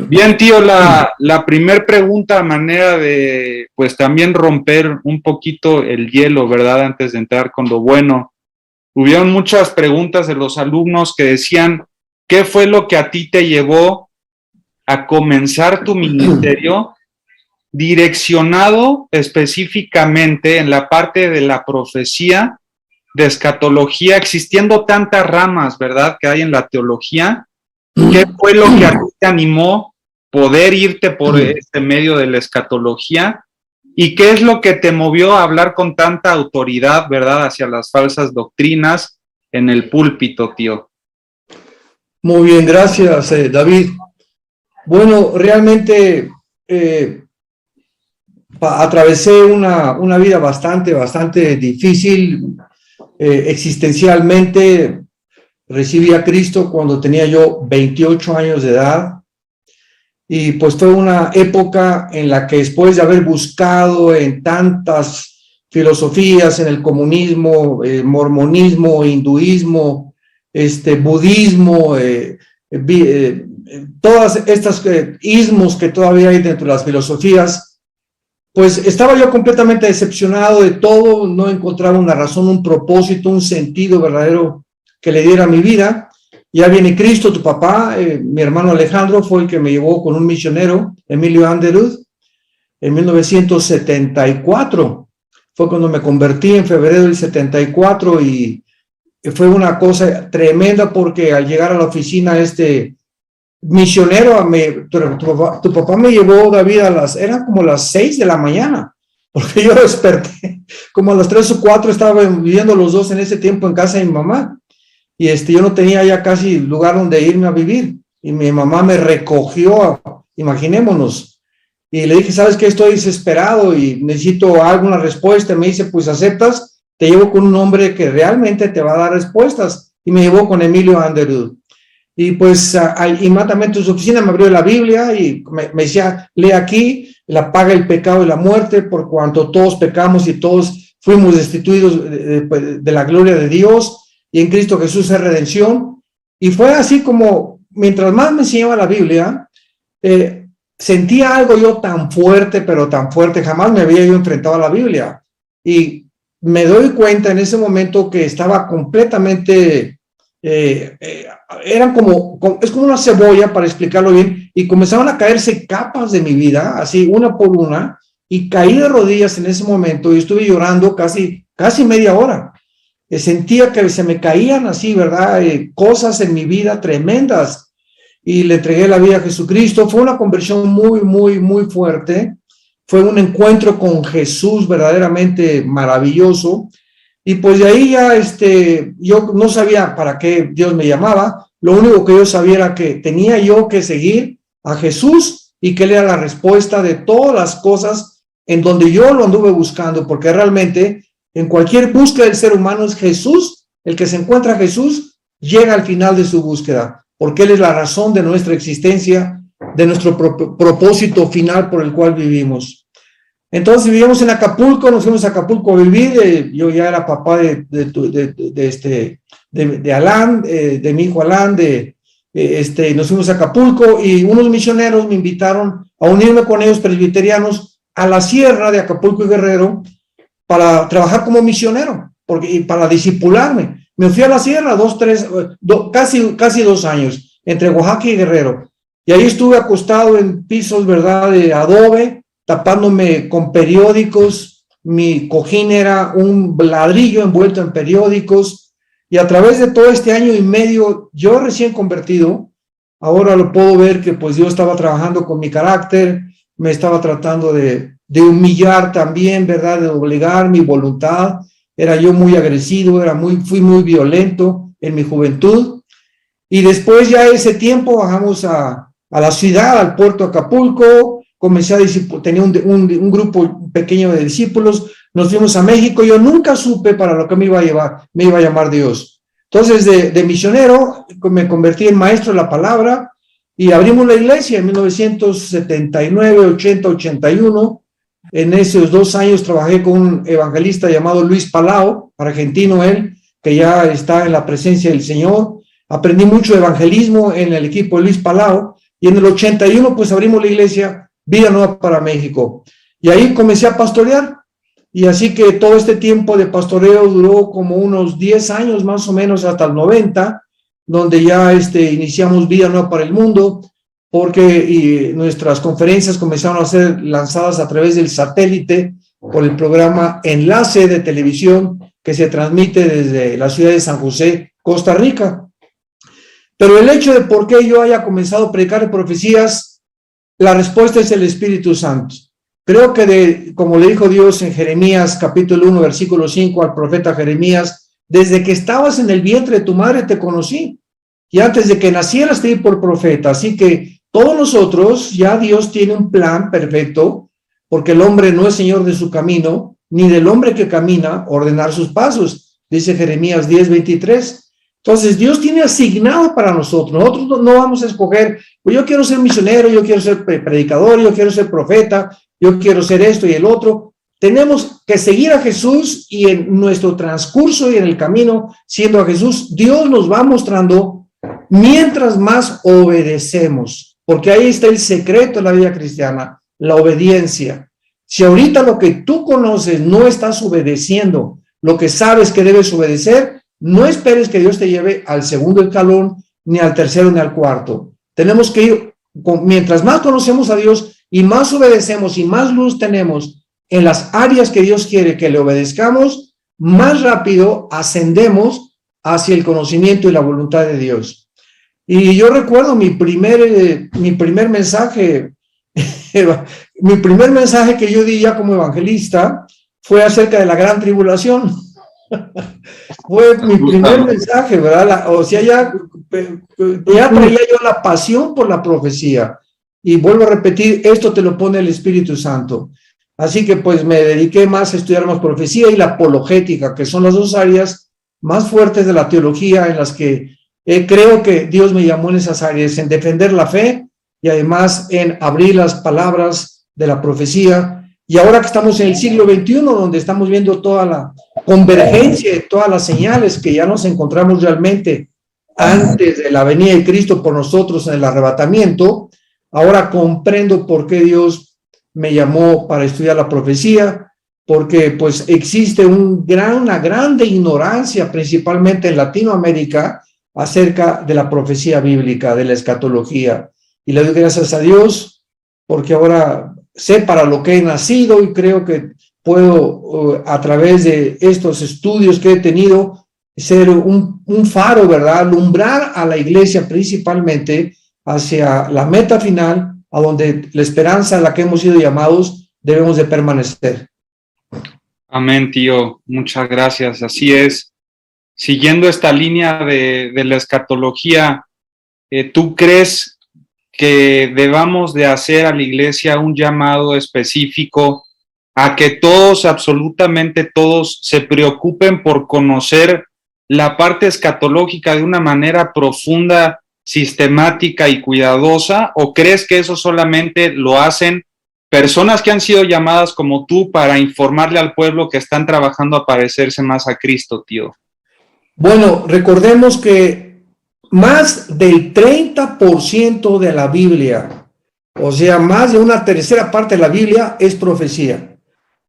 Bien, tío, la primer pregunta a manera de, pues también romper un poquito el hielo, ¿verdad? Antes de entrar con lo bueno. Hubieron muchas preguntas de los alumnos que decían, ¿qué fue lo que a ti te llevó a comenzar tu ministerio direccionado específicamente en la parte de la profecía, de escatología, existiendo tantas ramas, ¿verdad?, que hay en la teología? ¿Qué fue lo que a ti te animó poder irte por este medio de la escatología? ¿Y qué es lo que te movió a hablar con tanta autoridad, verdad, hacia las falsas doctrinas en el púlpito, tío? Muy bien, gracias, David. Bueno, realmente atravesé una vida bastante difícil existencialmente. Recibí a Cristo cuando tenía yo 28 años de edad. Y pues fue una época en la que, después de haber buscado en tantas filosofías, en el comunismo, mormonismo, hinduismo, budismo, todas estas ismos que todavía hay dentro de las filosofías, pues estaba yo completamente decepcionado de todo. No encontraba una razón, un propósito, un sentido verdadero que le diera a mi vida. Ya viene Cristo, tu papá, mi hermano Alejandro fue el que me llevó con un misionero, Emilio Anderud, en 1974. Fue cuando me convertí, en febrero del 74, y fue una cosa tremenda, porque al llegar a la oficina misionero, tu papá me llevó, David, eran como las 6 de la mañana, porque yo desperté como a las 3 o 4, estaban viviendo los dos en ese tiempo en casa de mi mamá. Y yo no tenía ya casi lugar donde irme a vivir. Y mi mamá me recogió, imaginémonos. Y le dije, ¿sabes qué? Estoy desesperado y necesito alguna respuesta. Y me dice, pues aceptas, te llevo con un hombre que realmente te va a dar respuestas. Y me llevó con Emilio Anderud. Y pues inmediatamente en su oficina me abrió la Biblia y me decía, lee aquí, la paga el pecado y la muerte, por cuanto todos pecamos y todos fuimos destituidos de la gloria de Dios, y en Cristo Jesús es redención. Y fue así como, mientras más me enseñaba la Biblia, sentía algo yo tan fuerte, pero tan fuerte, jamás me había yo enfrentado a la Biblia. Y me doy cuenta en ese momento que estaba completamente, es como una cebolla, para explicarlo bien, y comenzaban a caerse capas de mi vida, así una por una, y caí de rodillas en ese momento y estuve llorando casi media hora. Sentía que se me caían así, ¿verdad? Cosas en mi vida tremendas, y le entregué la vida a Jesucristo. Fue una conversión muy fuerte. Fue un encuentro con Jesús verdaderamente maravilloso. Y pues de ahí ya yo no sabía para qué Dios me llamaba. Lo único que yo sabía era que tenía yo que seguir a Jesús, y que Él era la respuesta de todas las cosas en donde yo lo anduve buscando, porque realmente en cualquier búsqueda del ser humano es Jesús. El que se encuentra a Jesús llega al final de su búsqueda, porque Él es la razón de nuestra existencia, de nuestro propósito final por el cual vivimos. Entonces vivíamos en Acapulco, nos fuimos a Acapulco a vivir. Yo ya era papá de Alan, de mi hijo Alan. Nos fuimos a Acapulco, y unos misioneros me invitaron a unirme con ellos, presbiterianos, a la sierra de Acapulco y Guerrero, para trabajar como misionero, y para discipularme. Me fui a la sierra casi 2 años, entre Oaxaca y Guerrero, y ahí estuve acostado en pisos, ¿verdad?, de adobe, tapándome con periódicos. Mi cojín era un ladrillo envuelto en periódicos, y a través de todo este año y medio, yo recién convertido, ahora lo puedo ver que pues Dios estaba trabajando con mi carácter, me estaba tratando de humillar también, ¿verdad?, de doblegar mi voluntad. Era yo muy agresivo, fui muy violento en mi juventud. Y después, ya ese tiempo, bajamos a la ciudad, al puerto de Acapulco. Comencé tenía un grupo pequeño de discípulos. Nos fuimos a México. Yo nunca supe para lo que me iba a llamar Dios. Entonces, de misionero, me convertí en maestro de la palabra, y abrimos la iglesia en 1979, 80, 81. En esos 2 años trabajé con un evangelista llamado Luis Palau, argentino él, que ya está en la presencia del Señor. Aprendí mucho evangelismo en el equipo de Luis Palau, y en el 81 pues abrimos la iglesia Vida Nueva para México. Y ahí comencé a pastorear. Y así que todo este tiempo de pastoreo duró como unos 10 años más o menos hasta el 90, donde ya iniciamos Vida Nueva para el Mundo, porque nuestras conferencias comenzaron a ser lanzadas a través del satélite por el programa Enlace de Televisión que se transmite desde la ciudad de San José, Costa Rica. Pero el hecho de por qué yo haya comenzado a predicar profecías, la respuesta es el Espíritu Santo. Creo que como le dijo Dios en Jeremías capítulo 1, versículo 5 al profeta Jeremías, desde que estabas en el vientre de tu madre te conocí, y antes de que nacieras te di por profeta. Así que todos nosotros, ya Dios tiene un plan perfecto, porque el hombre no es señor de su camino, ni del hombre que camina ordenar sus pasos, dice Jeremías 10:23. Entonces Dios tiene asignado para nosotros no vamos a escoger, pues yo quiero ser misionero, yo quiero ser predicador, yo quiero ser profeta, yo quiero ser esto y el otro. Tenemos que seguir a Jesús, y en nuestro transcurso y en el camino, siendo a Jesús, Dios nos va mostrando mientras más obedecemos, porque ahí está el secreto de la vida cristiana, la obediencia. Si ahorita lo que tú conoces no estás obedeciendo, lo que sabes que debes obedecer, no esperes que Dios te lleve al segundo escalón, ni al tercero, ni al cuarto. Tenemos que ir, mientras más conocemos a Dios y más obedecemos y más luz tenemos en las áreas que Dios quiere que le obedezcamos, más rápido ascendemos hacia el conocimiento y la voluntad de Dios. Y yo recuerdo mi primer mensaje, mi primer mensaje que yo di ya como evangelista fue acerca de la gran tribulación. Fue mi primer mensaje, ¿verdad? O sea, ya traía yo la pasión por la profecía. Y vuelvo a repetir, esto te lo pone el Espíritu Santo. Así que pues me dediqué más a estudiar más profecía y la apologética, que son las dos áreas más fuertes de la teología en las que creo que Dios me llamó en esas áreas, en defender la fe y además en abrir las palabras de la profecía. Y ahora que estamos en el siglo XXI, donde estamos viendo toda la convergencia de todas las señales que ya nos encontramos realmente antes de la venida de Cristo por nosotros en el arrebatamiento, ahora comprendo por qué Dios me llamó para estudiar la profecía, porque pues existe una grande ignorancia, principalmente en Latinoamérica, acerca de la profecía bíblica, de la escatología. Y le doy gracias a Dios, porque ahora sé para lo que he nacido y creo que puedo, a través de estos estudios que he tenido, ser un faro, ¿verdad? Alumbrar a la iglesia principalmente hacia la meta final, a donde la esperanza a la que hemos sido llamados debemos de permanecer. Amén, tío. Muchas gracias. Así es. Siguiendo esta línea de la escatología, ¿tú crees que debamos de hacer a la iglesia un llamado específico a que todos, absolutamente todos, se preocupen por conocer la parte escatológica de una manera profunda, sistemática y cuidadosa? ¿O crees que eso solamente lo hacen personas que han sido llamadas como tú para informarle al pueblo que están trabajando a parecerse más a Cristo, tío? Bueno, recordemos que más del 30% de la Biblia, o sea, más de una tercera parte de la Biblia es profecía.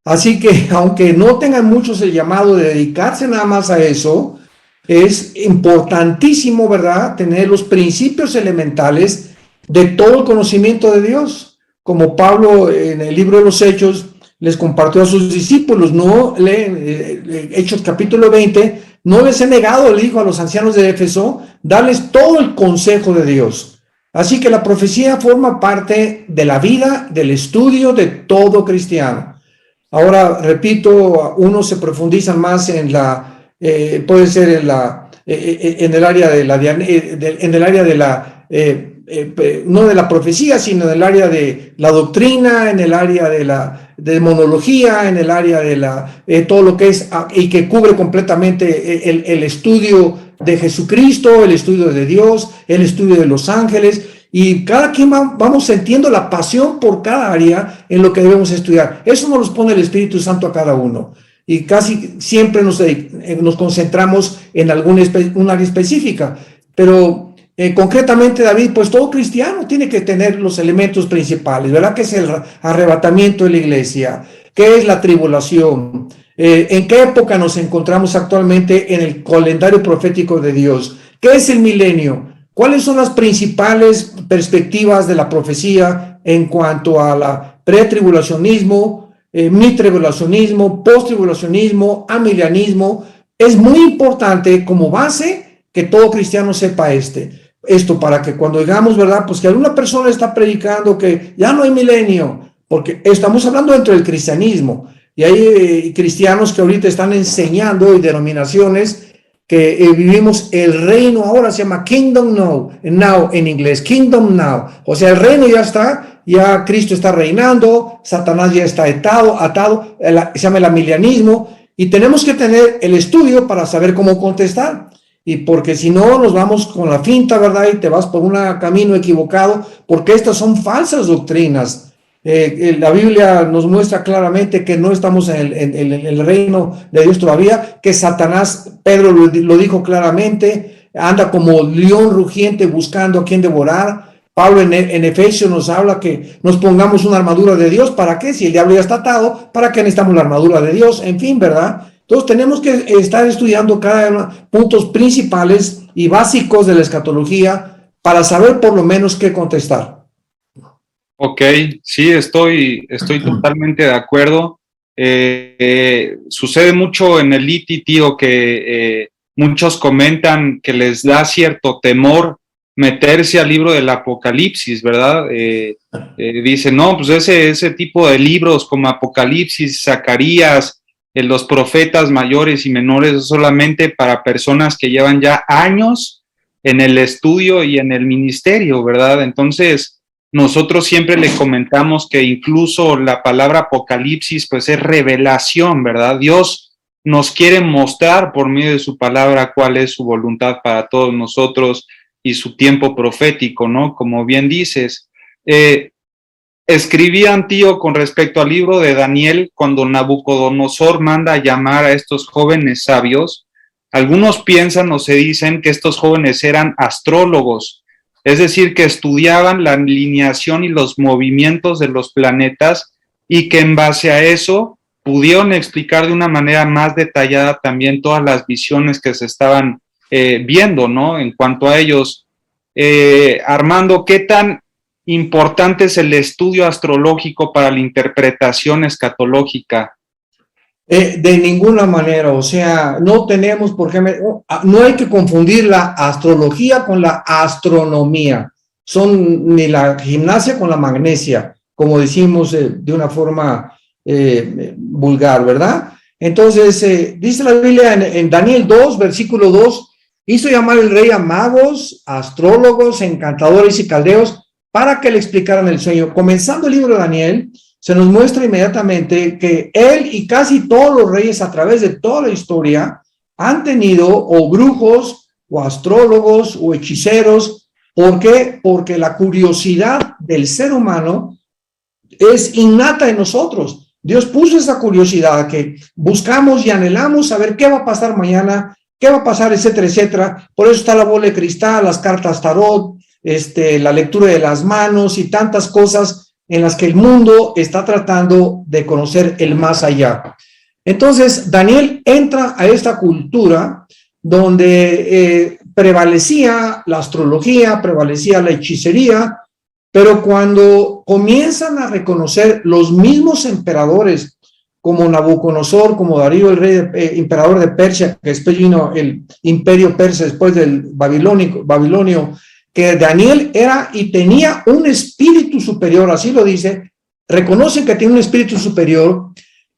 Así que, aunque no tengan muchos el llamado de dedicarse nada más a eso, es importantísimo, ¿verdad?, tener los principios elementales de todo el conocimiento de Dios. Como Pablo en el libro de los Hechos les compartió a sus discípulos, no leen Hechos capítulo 20, no les he negado, le dijo a los ancianos de Éfeso, darles todo el consejo de Dios. Así que la profecía forma parte de la vida, del estudio de todo cristiano. Ahora, repito, unos se profundizan más en puede ser en el área de la no de la profecía, sino en el área de la doctrina, en el área de la demonología, en el área de todo lo que es, y que cubre completamente el estudio de Jesucristo, el estudio de Dios, el estudio de los ángeles, y cada quien vamos sintiendo la pasión por cada área en lo que debemos estudiar. Eso nos los pone el Espíritu Santo a cada uno, y casi siempre nos concentramos en un área específica, pero concretamente, David, pues todo cristiano tiene que tener los elementos principales, ¿verdad? ¿Qué es el arrebatamiento de la iglesia? ¿Qué es la tribulación? ¿En qué época nos encontramos actualmente en el calendario profético de Dios? ¿Qué es el milenio? ¿Cuáles son las principales perspectivas de la profecía en cuanto a la pretribulacionismo, mitribulacionismo, posttribulacionismo, amilianismo? Es muy importante como base que todo cristiano sepa esto para que cuando digamos, ¿verdad? Pues que alguna persona está predicando que ya no hay milenio, porque estamos hablando dentro del cristianismo, y hay cristianos que ahorita están enseñando y denominaciones que vivimos el reino ahora, se llama Kingdom Now en inglés, Kingdom Now, o sea, el reino ya está, ya Cristo está reinando, Satanás ya está atado, se llama el amilianismo, y tenemos que tener el estudio para saber cómo contestar. Y porque si no nos vamos con la finta, ¿verdad? Y te vas por un camino equivocado, porque estas son falsas doctrinas. La Biblia nos muestra claramente que no estamos en el reino de Dios todavía, que Satanás, Pedro lo dijo claramente, anda como león rugiente buscando a quien devorar. Pablo en Efesios nos habla que nos pongamos una armadura de Dios. ¿Para qué? Si el diablo ya está atado, ¿para qué necesitamos la armadura de Dios? En fin, ¿verdad? Entonces tenemos que estar estudiando cada uno puntos principales y básicos de la escatología para saber por lo menos qué contestar. Ok, sí, estoy totalmente de acuerdo. Sucede mucho en el ITI, tío, que muchos comentan que les da cierto temor meterse al libro del Apocalipsis, ¿verdad? Dicen, no, pues ese tipo de libros como Apocalipsis, Zacarías, los profetas mayores y menores es solamente para personas que llevan ya años en el estudio y en el ministerio, ¿verdad? Entonces, nosotros siempre le comentamos que incluso la palabra Apocalipsis, pues es revelación, ¿verdad? Dios nos quiere mostrar por medio de su palabra cuál es su voluntad para todos nosotros y su tiempo profético, ¿no? Como bien dices. Escribían, tío, con respecto al libro de Daniel, cuando Nabucodonosor manda a llamar a estos jóvenes sabios, algunos piensan o se dicen que estos jóvenes eran astrólogos, es decir, que estudiaban la alineación y los movimientos de los planetas y que en base a eso pudieron explicar de una manera más detallada también todas las visiones que se estaban viendo, ¿no? En cuanto a ellos, Armando, ¿qué tan importante es el estudio astrológico para la interpretación escatológica? De ninguna manera, o sea, no tenemos por qué, no hay que confundir la astrología con la astronomía, son ni la gimnasia con la magnesia, como decimos de una forma vulgar, ¿verdad? Entonces, dice la Biblia en Daniel 2, versículo 2, hizo llamar el rey a magos, astrólogos, encantadores y caldeos para que le explicaran el sueño. Comenzando el libro de Daniel, se nos muestra inmediatamente que él y casi todos los reyes a través de toda la historia han tenido o brujos o astrólogos o hechiceros. ¿Por qué? Porque la curiosidad del ser humano es innata en nosotros. Dios puso esa curiosidad que buscamos y anhelamos saber qué va a pasar mañana, qué va a pasar, etcétera, etcétera. Por eso está la bola de cristal, las cartas tarot, la lectura de las manos y tantas cosas en las que el mundo está tratando de conocer el más allá. Entonces, Daniel entra a esta cultura donde prevalecía la astrología, prevalecía la hechicería, pero cuando comienzan a reconocer los mismos emperadores, como Nabucodonosor, como Darío, el rey emperador de Persia, que después vino el imperio persa después del babilonio, que Daniel era y tenía un espíritu superior, así lo dice, reconocen que tiene un espíritu superior,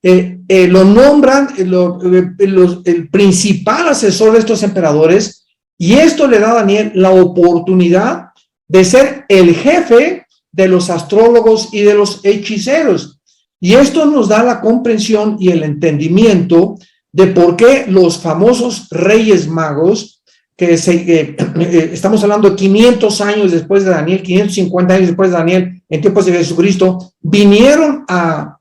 lo nombran el principal asesor de estos emperadores, y esto le da a Daniel la oportunidad de ser el jefe de los astrólogos y de los hechiceros. Y esto nos da la comprensión y el entendimiento de por qué los famosos reyes magos, estamos hablando de 500 años después de Daniel, 550 años después de Daniel, en tiempos de Jesucristo, vinieron a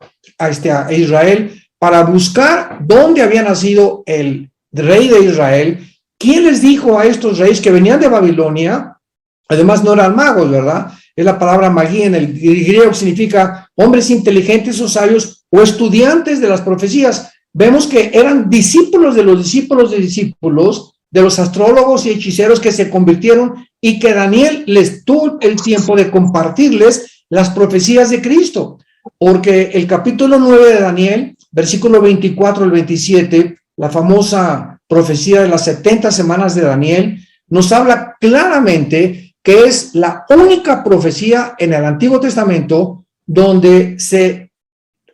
Israel para buscar dónde había nacido el rey de Israel. ¿Quién les dijo a estos reyes que venían de Babilonia Además, no eran magos, ¿verdad? Es la palabra magía en el griego, significa hombres inteligentes o sabios o estudiantes de las profecías. Vemos que eran discípulos de los discípulos de discípulos, de los astrólogos y hechiceros que se convirtieron y que Daniel les tuvo el tiempo de compartirles las profecías de Cristo. Porque el capítulo 9 de Daniel, versículo 24 al 27, la famosa profecía de las 70 semanas de Daniel, nos habla claramente que es la única profecía en el Antiguo Testamento donde se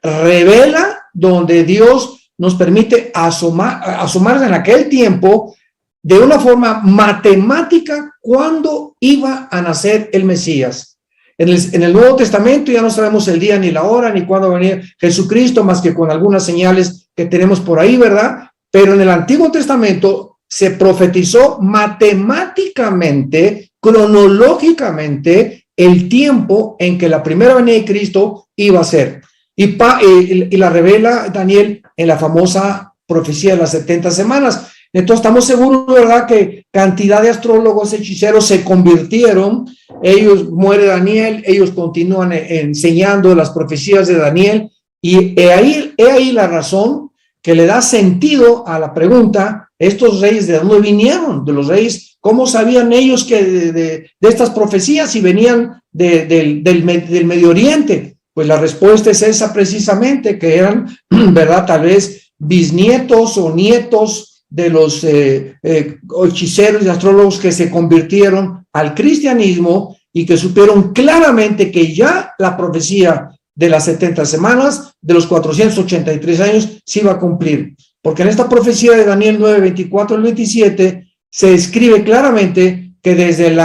revela, donde Dios nos permite asomar en aquel tiempo de una forma matemática cuándo iba a nacer el Mesías. En el Nuevo Testamento ya no sabemos el día ni la hora ni cuándo va a venir Jesucristo, más que con algunas señales que tenemos por ahí, ¿verdad? Pero en el Antiguo Testamento se profetizó matemáticamente, cronológicamente, el tiempo en que la primera venida de Cristo iba a ser. Y la revela Daniel en la famosa profecía de las 70 semanas. Entonces estamos seguros, ¿verdad?, que cantidad de astrólogos, hechiceros se convirtieron. Ellos, muere Daniel, ellos continúan enseñando las profecías de Daniel. Y he ahí la razón que le da sentido a la pregunta: estos reyes, ¿de dónde vinieron? De los reyes, ¿cómo sabían ellos que de estas profecías si venían del Medio Oriente? Pues la respuesta es esa precisamente, que eran, ¿verdad?, tal vez bisnietos o nietos de los hechiceros y astrólogos que se convirtieron al cristianismo y que supieron claramente que ya la profecía de las 70 semanas, de los 483 años, se iba a cumplir. Porque en esta profecía de Daniel 9, 24 al 27, se escribe claramente que desde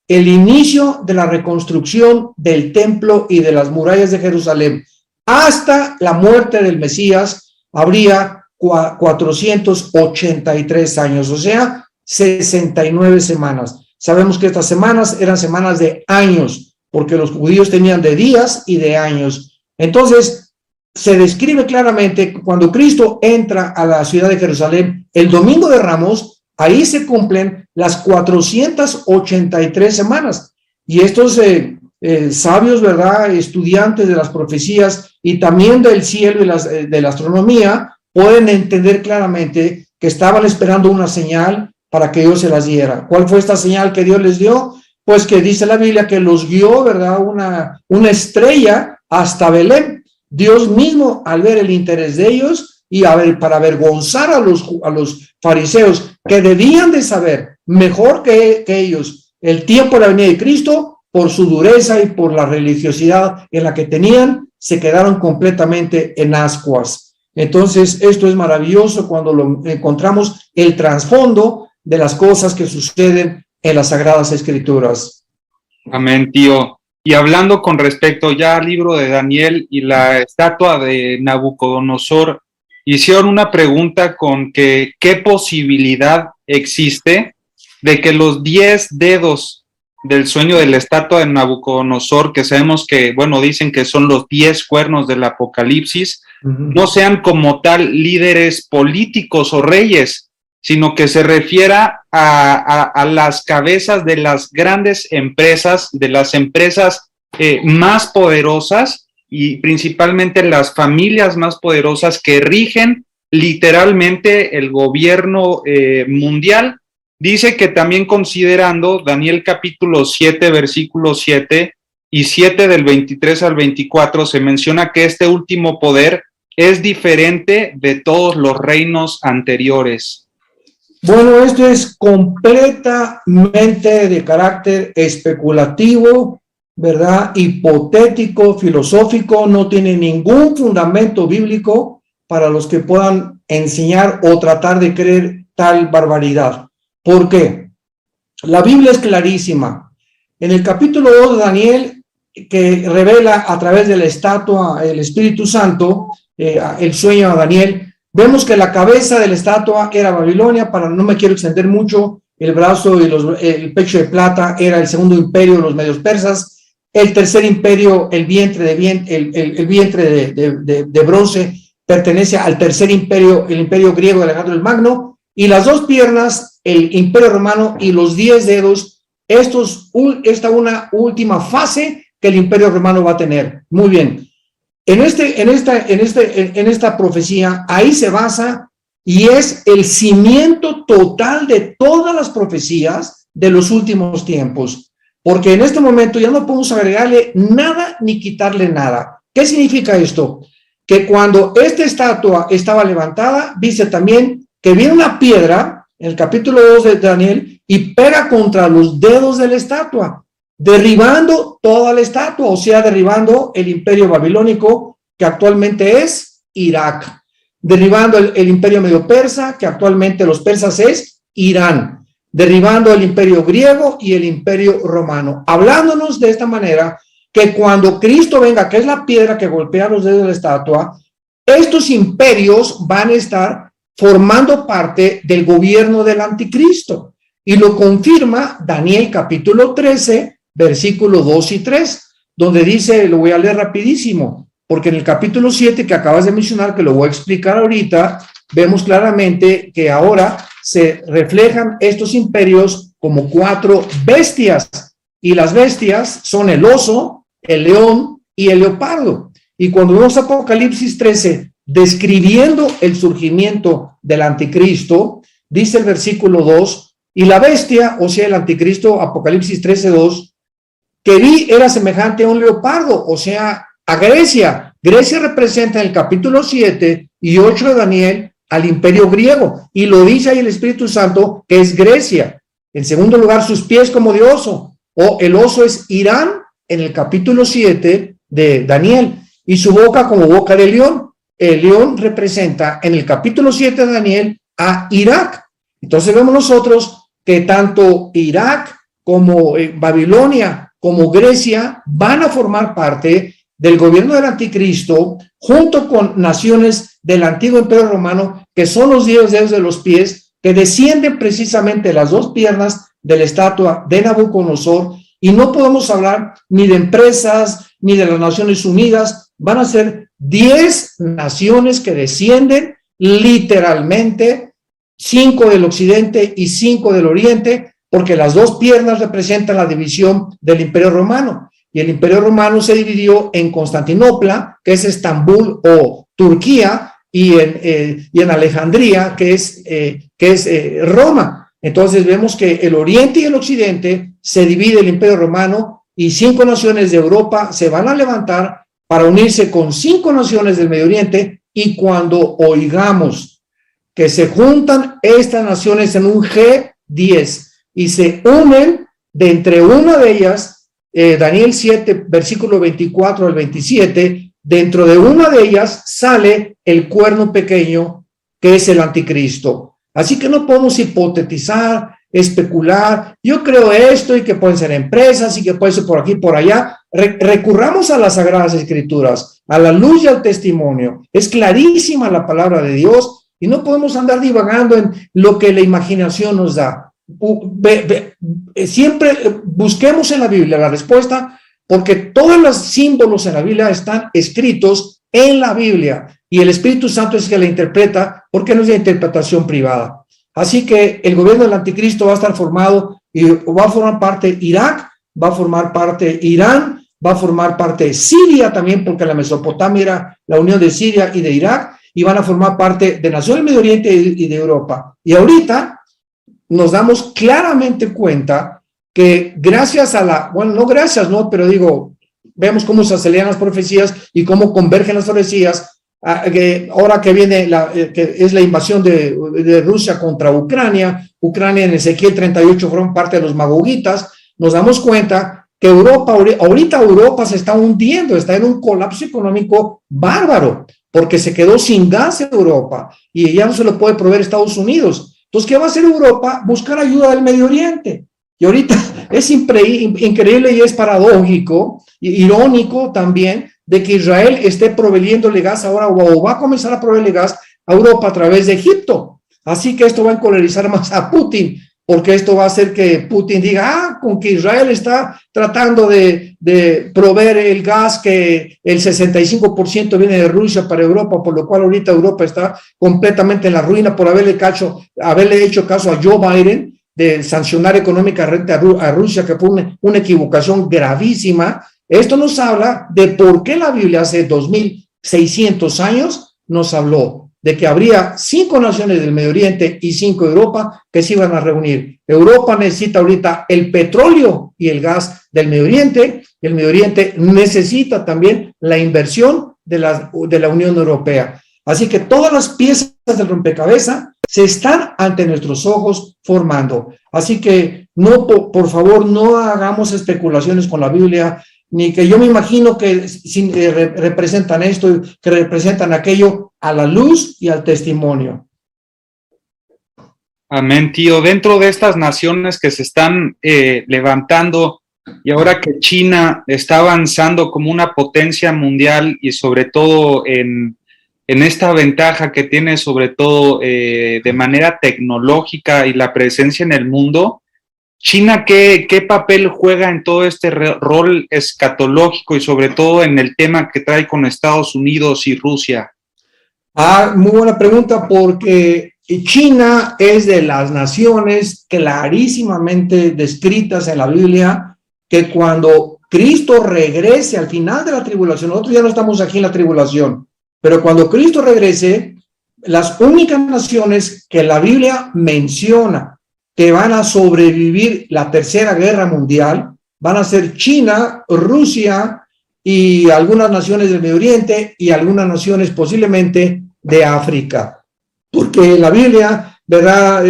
el inicio de la reconstrucción del templo y de las murallas de Jerusalén hasta la muerte del Mesías, habría 483 años, o sea, 69 semanas. Sabemos que estas semanas eran semanas de años, porque los judíos tenían de días y de años. Entonces, se describe claramente que cuando Cristo entra a la ciudad de Jerusalén, el domingo de Ramos, ahí se cumplen las 483 semanas. Y estos sabios, ¿verdad?, estudiantes de las profecías y también del cielo y de la astronomía, pueden entender claramente que estaban esperando una señal para que Dios se las diera. ¿Cuál fue esta señal que Dios les dio? Pues que dice la Biblia que los guió, ¿verdad?, una estrella hasta Belén. Dios mismo, al ver el interés de ellos y para avergonzar a los fariseos, que debían de saber mejor que ellos el tiempo de la venida de Cristo, por su dureza y por la religiosidad en la que tenían, se quedaron completamente en ascuas. Entonces, esto es maravilloso cuando lo encontramos, el trasfondo de las cosas que suceden en las Sagradas Escrituras. Amén, tío. Y hablando con respecto ya al libro de Daniel y la estatua de Nabucodonosor, hicieron una pregunta con que ¿qué posibilidad existe de que los 10 dedos del sueño de la estatua de Nabucodonosor, que sabemos que, bueno, dicen que son los 10 cuernos del Apocalipsis, no sean como tal líderes políticos o reyes, sino que se refiera a las cabezas de las grandes empresas, de las empresas más poderosas y principalmente las familias más poderosas que rigen literalmente el gobierno mundial? Dice que también considerando Daniel capítulo 7, versículo 7 y 7 del 23 al 24, se menciona que este último poder es diferente de todos los reinos anteriores. Bueno, esto es completamente de carácter especulativo, ¿verdad? Hipotético, filosófico, no tiene ningún fundamento bíblico para los que puedan enseñar o tratar de creer tal barbaridad. ¿Por qué? La Biblia es clarísima. En el capítulo 2 de Daniel, que revela a través de la estatua el Espíritu Santo, el sueño de Daniel, vemos que la cabeza de la estatua era Babilonia. No me quiero extender mucho, el brazo y el pecho de plata era el segundo imperio de los medios persas, el tercer imperio, el vientre de bronce, pertenece al tercer imperio, el imperio griego de Alejandro el Magno, y las dos piernas, el imperio romano, y los 10 dedos esta una última fase que el Imperio Romano va a tener. Muy bien. En esta profecía, ahí se basa y es el cimiento total de todas las profecías de los últimos tiempos. Porque en este momento ya no podemos agregarle nada ni quitarle nada. ¿Qué significa esto? Que cuando esta estatua estaba levantada, dice también que viene una piedra, en el capítulo 2 de Daniel, y pega contra los dedos de la estatua, derribando toda la estatua, o sea, derribando el imperio babilónico, que actualmente es Irak, derribando el imperio medio persa, que actualmente los persas es Irán, derribando el imperio griego y el imperio romano, hablándonos de esta manera que cuando Cristo venga, que es la piedra que golpea los dedos de la estatua, estos imperios van a estar formando parte del gobierno del anticristo. Y lo confirma Daniel capítulo 13, versículos 2 y 3, donde dice, lo voy a leer rapidísimo, porque en el capítulo 7 que acabas de mencionar, que lo voy a explicar ahorita, vemos claramente que ahora se reflejan estos imperios como 4 bestias, y las bestias son el oso, el león y el leopardo. Y cuando vemos Apocalipsis 13, describiendo el surgimiento del anticristo, dice el versículo 2, y la bestia, o sea, el anticristo, Apocalipsis 13, 2, que vi era semejante a un leopardo, o sea, a Grecia. Grecia representa en el capítulo 7 y 8 de Daniel al imperio griego, y lo dice ahí el Espíritu Santo, que es Grecia. En segundo lugar, sus pies como de oso, o el oso es Irán, en el capítulo 7 de Daniel, y su boca como boca de león. El león representa en el capítulo 7 de Daniel a Irak. Entonces vemos nosotros que tanto Irak como Babilonia como Grecia van a formar parte del gobierno del anticristo, junto con naciones del antiguo imperio romano, que son los 10 dedos de los pies, que descienden precisamente las 2 piernas de la estatua de Nabucodonosor. Y no podemos hablar ni de empresas, ni de las Naciones Unidas. Van a ser 10 naciones que descienden literalmente, 5 del occidente y 5 del oriente, porque las 2 piernas representan la división del Imperio Romano. Y el Imperio Romano se dividió en Constantinopla, que es Estambul o Turquía, y en Alejandría, que es Roma. Entonces vemos que el oriente y el occidente se divide el Imperio Romano, y 5 naciones de Europa se van a levantar para unirse con 5 naciones del Medio Oriente. Y cuando oigamos que se juntan estas naciones en un G10 y se unen de entre una de ellas, Daniel 7, versículo 24 al 27, dentro de una de ellas sale el cuerno pequeño, que es el anticristo. Así que no podemos hipotetizar, especular. Yo creo esto, y que pueden ser empresas, y que puede ser por aquí, por allá. Recurramos a las Sagradas Escrituras, a la luz y al testimonio. Es clarísima la palabra de Dios, y no podemos andar divagando en lo que la imaginación nos da. Siempre busquemos en la Biblia la respuesta, porque todos los símbolos en la Biblia están escritos en la Biblia, y el Espíritu Santo es que la interpreta, porque no es de interpretación privada. Así que el gobierno del anticristo va a estar formado, y va a formar parte Irak, va a formar parte Irán, va a formar parte Siria también, porque la Mesopotamia era la unión de Siria y de Irak, y van a formar parte de naciones del Medio Oriente y de Europa. Y ahorita nos damos claramente cuenta que gracias a la, bueno, no gracias, no, pero digo, vemos cómo se aceleran las profecías y cómo convergen las profecías. Ahora que viene que es la invasión de Rusia contra Ucrania en Ezequiel 38 fueron parte de los magogitas, nos damos cuenta que ahorita Europa se está hundiendo, está en un colapso económico bárbaro, porque se quedó sin gas en Europa y ya no se lo puede proveer Estados Unidos. Entonces, ¿qué va a hacer Europa? Buscar ayuda del Medio Oriente. Y ahorita es increíble y es paradójico, irónico también, de que Israel esté proveyéndole gas ahora, o va a comenzar a proveerle gas a Europa a través de Egipto. Así que esto va a encolerizar más a Putin, porque esto va a hacer que Putin diga, con que Israel está tratando de proveer el gas, que el 65% viene de Rusia para Europa, por lo cual ahorita Europa está completamente en la ruina por haberle hecho caso a Joe Biden. de sancionar económicamente a Rusia, que fue una equivocación gravísima. Esto nos habla de por qué la Biblia hace 2600 años nos habló de que habría 5 naciones del Medio Oriente y 5 de Europa que se iban a reunir. Europa necesita ahorita el petróleo y el gas del Medio Oriente. El Medio Oriente necesita también la inversión de la Unión Europea. Así que todas las piezas del rompecabezas se están ante nuestros ojos formando. Así que no, por favor, no hagamos especulaciones con la Biblia, ni que yo me imagino que representan esto, que representan aquello, a la luz y al testimonio. Amén, tío. Dentro de estas naciones que se están levantando, y ahora que China está avanzando como una potencia mundial y sobre todo en esta ventaja que tiene sobre todo de manera tecnológica y la presencia en el mundo, China, ¿qué papel juega en todo este rol escatológico y sobre todo en el tema que trae con Estados Unidos y Rusia? Muy buena pregunta, porque China es de las naciones clarísimamente descritas en la Biblia, que cuando Cristo regrese al final de la tribulación, nosotros ya no estamos aquí en la tribulación, pero cuando Cristo regrese, las únicas naciones que la Biblia menciona que van a sobrevivir la Tercera Guerra Mundial van a ser China, Rusia y algunas naciones del Medio Oriente y algunas naciones posiblemente de África. Porque en la Biblia, ¿verdad?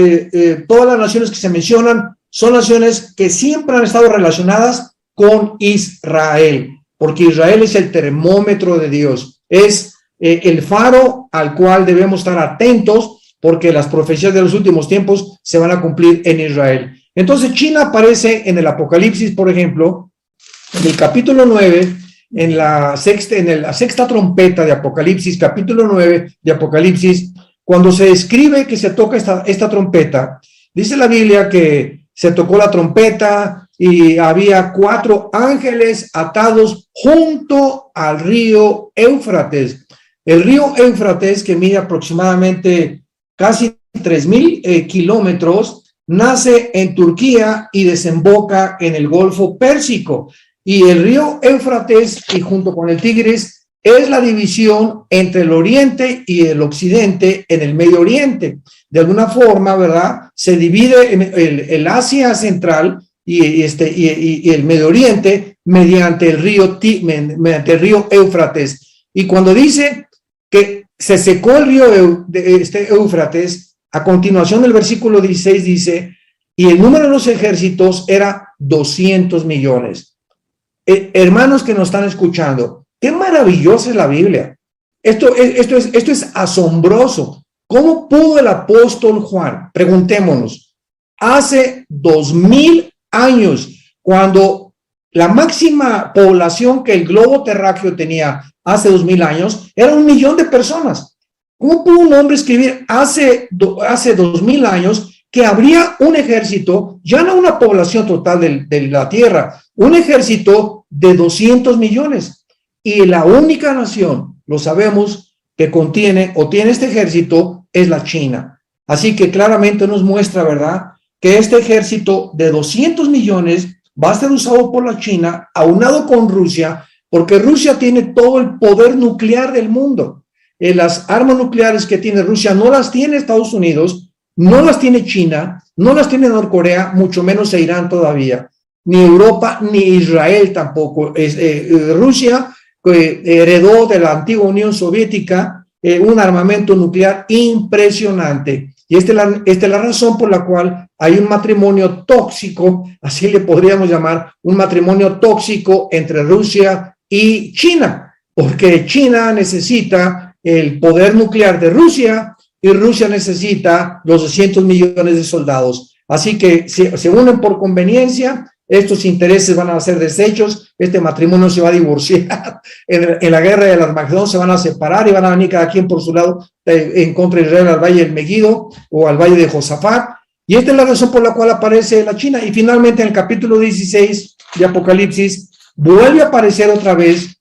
Todas las naciones que se mencionan son naciones que siempre han estado relacionadas con Israel, porque Israel es el termómetro de Dios, es el faro al cual debemos estar atentos, porque las profecías de los últimos tiempos se van a cumplir en Israel. Entonces China aparece en el Apocalipsis, por ejemplo, en el capítulo 9, en la sexta trompeta de Apocalipsis, capítulo 9 de Apocalipsis, cuando se describe que se toca esta trompeta, dice la Biblia que se tocó la trompeta y había 4 ángeles atados junto al río Éufrates. El río Éufrates, que mide aproximadamente casi 3,000 kilómetros, nace en Turquía y desemboca en el Golfo Pérsico. Y el río Éufrates, y junto con el Tigris, es la división entre el Oriente y el Occidente en el Medio Oriente. De alguna forma, ¿verdad? Se divide el Asia Central y el Medio Oriente mediante el río Éufrates. Y cuando dice que se secó el río Éufrates, a continuación del versículo 16 dice, y el número de los ejércitos era 200 millones. Hermanos que nos están escuchando, qué maravillosa es la Biblia. Esto es asombroso. ¿Cómo pudo el apóstol Juan? Preguntémonos. Hace 2000 años, cuando la máxima población que el globo terráqueo tenía hace 2000 años, era 1 millón de personas. ¿Cómo pudo un hombre escribir hace 2000 años que habría un ejército, ya no una población total de la tierra, un ejército de 200 millones? Y la única nación, lo sabemos, que contiene o tiene este ejército es la China. Así que claramente nos muestra, ¿verdad?, que este ejército de 200 millones va a ser usado por la China, aunado con Rusia, porque Rusia tiene todo el poder nuclear del mundo. Las armas nucleares que tiene Rusia no las tiene Estados Unidos, no las tiene China, no las tiene Norcorea, mucho menos Irán todavía, ni Europa, ni Israel tampoco. Rusia heredó de la antigua Unión Soviética un armamento nuclear impresionante. Y esta es la razón por la cual hay un matrimonio tóxico, así le podríamos llamar, un matrimonio tóxico entre Rusia y China, porque China necesita el poder nuclear de Rusia y Rusia necesita los 200 millones de soldados. Así que se unen por conveniencia, estos intereses van a ser deshechos, este matrimonio se va a divorciar, en la guerra del Armagedón se van a separar y van a venir cada quien por su lado en contra de Israel al valle del Megido o al valle de Josafat. Y esta es la razón por la cual aparece la China. Y finalmente en el capítulo 16 de Apocalipsis vuelve a aparecer otra vez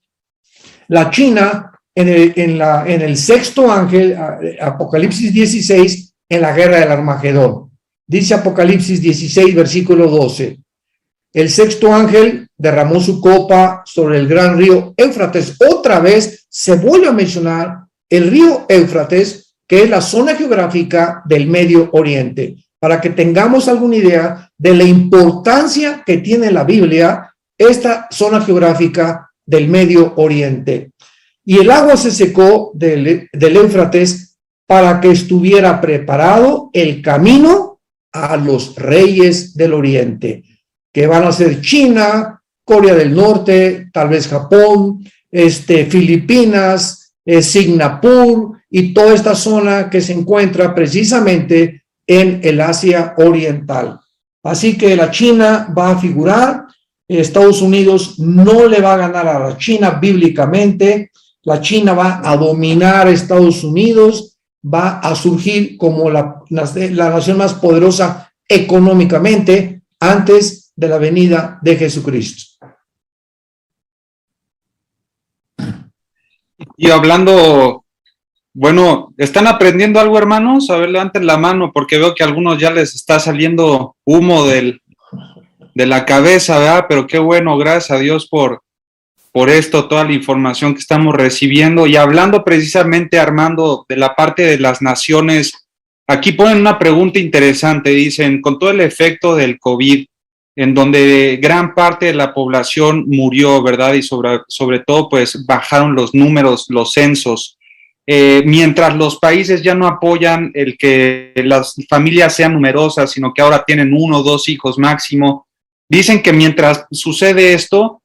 la China en el sexto ángel, Apocalipsis 16, en la guerra del Armagedón. Dice Apocalipsis 16, versículo 12. El sexto ángel derramó su copa sobre el gran río Éufrates. Otra vez se vuelve a mencionar el río Éufrates, que es la zona geográfica del Medio Oriente, para que tengamos alguna idea de la importancia que tiene la Biblia esta zona geográfica del Medio Oriente. Y el agua se secó del Éufrates para que estuviera preparado el camino a los reyes del Oriente, que van a ser China, Corea del Norte, tal vez Japón, Filipinas, Singapur y toda esta zona que se encuentra precisamente en el Asia Oriental. Así que la China va a figurar, Estados Unidos no le va a ganar a la China bíblicamente, la China va a dominar a Estados Unidos, va a surgir como la nación más poderosa económicamente antes de la venida de Jesucristo. Y hablando, bueno, ¿están aprendiendo algo, hermanos? A ver, levanten la mano, porque veo que a algunos ya les está saliendo humo de la cabeza, ¿verdad? Pero qué bueno, gracias a Dios por esto, toda la información que estamos recibiendo. Y hablando precisamente, Armando, de la parte de las naciones, aquí ponen una pregunta interesante, dicen, con todo el efecto del COVID, en donde gran parte de la población murió, ¿verdad? Y sobre todo, pues, bajaron los números, los censos. Mientras los países ya no apoyan el que las familias sean numerosas, sino que ahora tienen 1 o 2 hijos máximo, dicen que mientras sucede esto,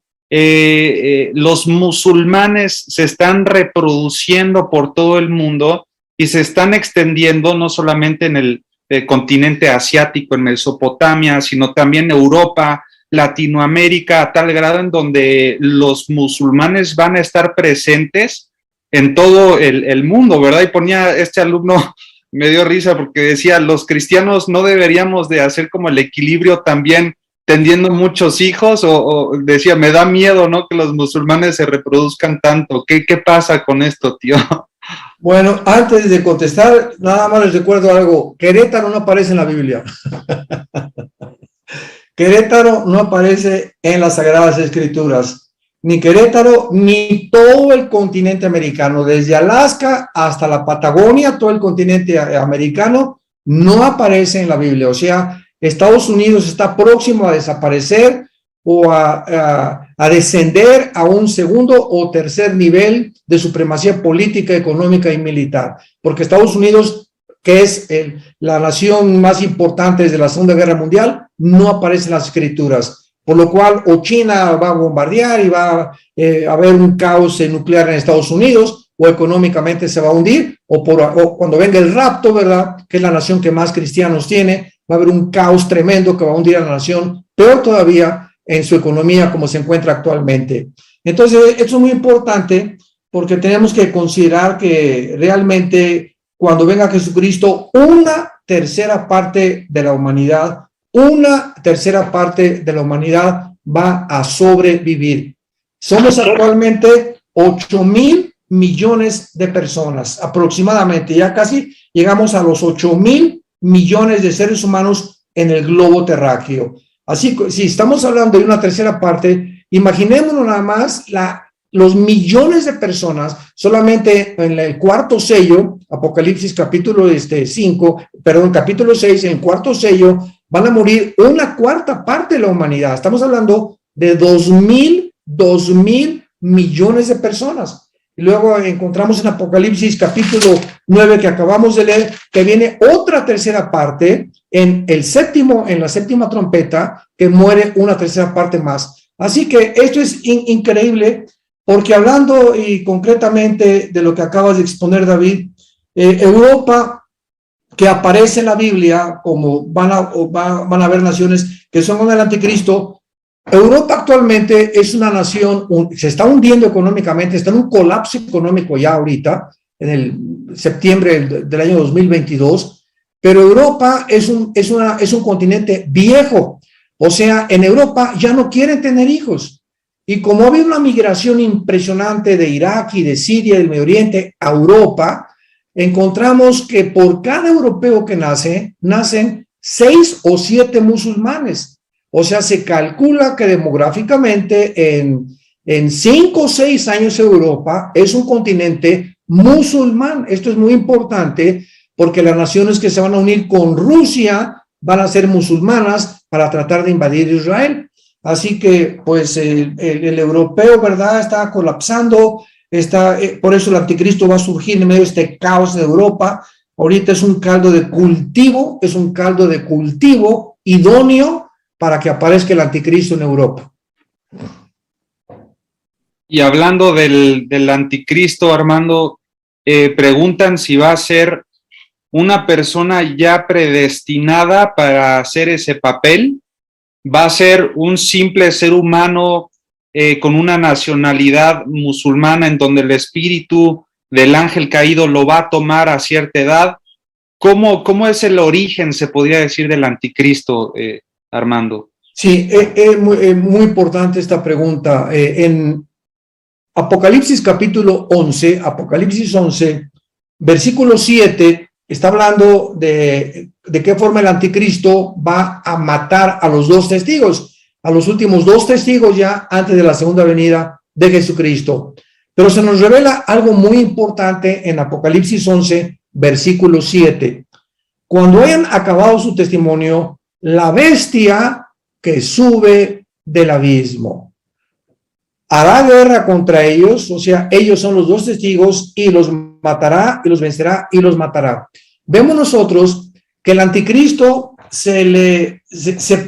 los musulmanes se están reproduciendo por todo el mundo y se están extendiendo no solamente en el continente asiático, en Mesopotamia, sino también Europa, Latinoamérica, a tal grado en donde los musulmanes van a estar presentes en todo el mundo, ¿verdad? Y ponía este alumno, me dio risa porque decía, los cristianos no deberíamos de hacer como el equilibrio también teniendo muchos hijos, o decía, me da miedo, ¿no? Que los musulmanes se reproduzcan tanto. ¿Qué pasa con esto, tío? Bueno, antes de contestar, nada más les recuerdo algo. Querétaro no aparece en la Biblia. Querétaro no aparece en las Sagradas Escrituras. Ni Querétaro, ni todo el continente americano, desde Alaska hasta la Patagonia, todo el continente americano, no aparece en la Biblia. O sea, Estados Unidos está próximo a desaparecer o a descender a un segundo o tercer nivel de supremacía política, económica y militar. Porque Estados Unidos, que es la nación más importante desde la Segunda Guerra Mundial, no aparece en las Escrituras. Por lo cual, o China va a bombardear y va a haber un caos nuclear en Estados Unidos, o económicamente se va a hundir, o cuando venga el rapto, ¿verdad?, que es la nación que más cristianos tiene, va a haber un caos tremendo que va a hundir a la nación, peor todavía en su economía como se encuentra actualmente. Entonces, esto es muy importante porque tenemos que considerar que realmente cuando venga Jesucristo, una tercera parte de la humanidad va a sobrevivir. Somos actualmente 8,000 millones de personas aproximadamente, ya casi llegamos a los 8,000 millones de seres humanos en el globo terráqueo. Así que si estamos hablando de una tercera parte, imaginémonos nada más los millones de personas solamente en el cuarto sello, Apocalipsis capítulo 6, en el cuarto sello van a morir una cuarta parte de la humanidad. Estamos hablando de 2,000 millones de personas. Y luego encontramos en Apocalipsis capítulo 9 que acabamos de leer, que viene otra tercera parte en la séptima trompeta, que muere una tercera parte más. Así que esto es increíble, porque hablando y concretamente de lo que acabas de exponer, David, Europa, que aparece en la Biblia como van a haber naciones que son con el anticristo. Europa actualmente es una nación, se está hundiendo económicamente, está en un colapso económico ya ahorita, en el septiembre del año 2022, pero Europa es un continente viejo, o sea, en Europa ya no quieren tener hijos, y como ha habido una migración impresionante de Irak y de Siria y del Medio Oriente a Europa, encontramos que por cada europeo que nacen 6 o 7 musulmanes. O sea, se calcula que demográficamente en 5 o 6 años Europa es un continente musulmán. Esto es muy importante porque las naciones que se van a unir con Rusia van a ser musulmanas para tratar de invadir Israel. Así que, pues, el europeo, ¿verdad?, está colapsando, por eso el anticristo va a surgir en medio de este caos de Europa. Ahorita es un caldo de cultivo idóneo para que aparezca el anticristo en Europa. Y hablando del anticristo, Armando, preguntan si va a ser una persona ya predestinada para hacer ese papel, va a ser un simple ser humano con una nacionalidad musulmana en donde el espíritu del ángel caído lo va a tomar a cierta edad. ¿Cómo es el origen, se podría decir, del anticristo, Armando? Sí, es muy importante esta pregunta. En Apocalipsis capítulo 11, Apocalipsis 11, versículo 7, está hablando de qué forma el anticristo va a matar a los 2 testigos, a los últimos 2 testigos ya antes de la segunda venida de Jesucristo. Pero se nos revela algo muy importante en Apocalipsis 11, versículo 7. Cuando hayan acabado su testimonio, la bestia que sube del abismo hará guerra contra ellos, o sea, ellos son los 2 testigos, y los matará, y los vencerá, y los matará. Vemos nosotros que el anticristo se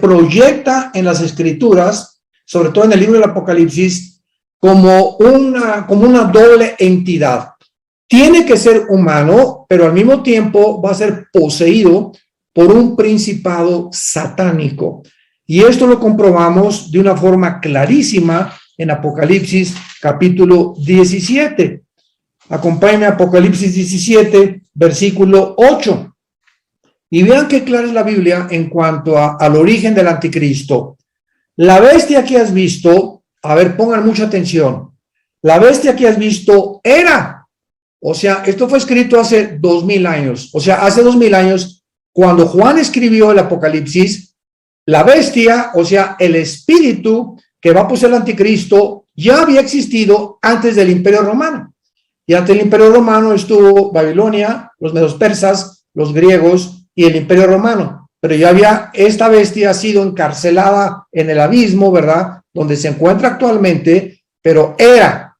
proyecta en las escrituras, sobre todo en el libro del Apocalipsis, como una doble entidad. Tiene que ser humano, pero al mismo tiempo va a ser poseído por un principado satánico. Y esto lo comprobamos de una forma clarísima en Apocalipsis capítulo 17. Acompáñenme a Apocalipsis 17, versículo 8. Y vean qué clara es la Biblia en cuanto al origen del anticristo. La bestia que has visto, a ver, pongan mucha atención. La bestia que has visto era, o sea, esto fue escrito hace 2000 años. O sea, hace 2000 años, cuando Juan escribió el Apocalipsis, la bestia, o sea, el espíritu que va a poseer el anticristo, ya había existido antes del Imperio Romano. Y antes del Imperio Romano estuvo Babilonia, los medos persas, los griegos y el Imperio Romano. Pero ya esta bestia ha sido encarcelada en el abismo, ¿verdad?, donde se encuentra actualmente, pero era.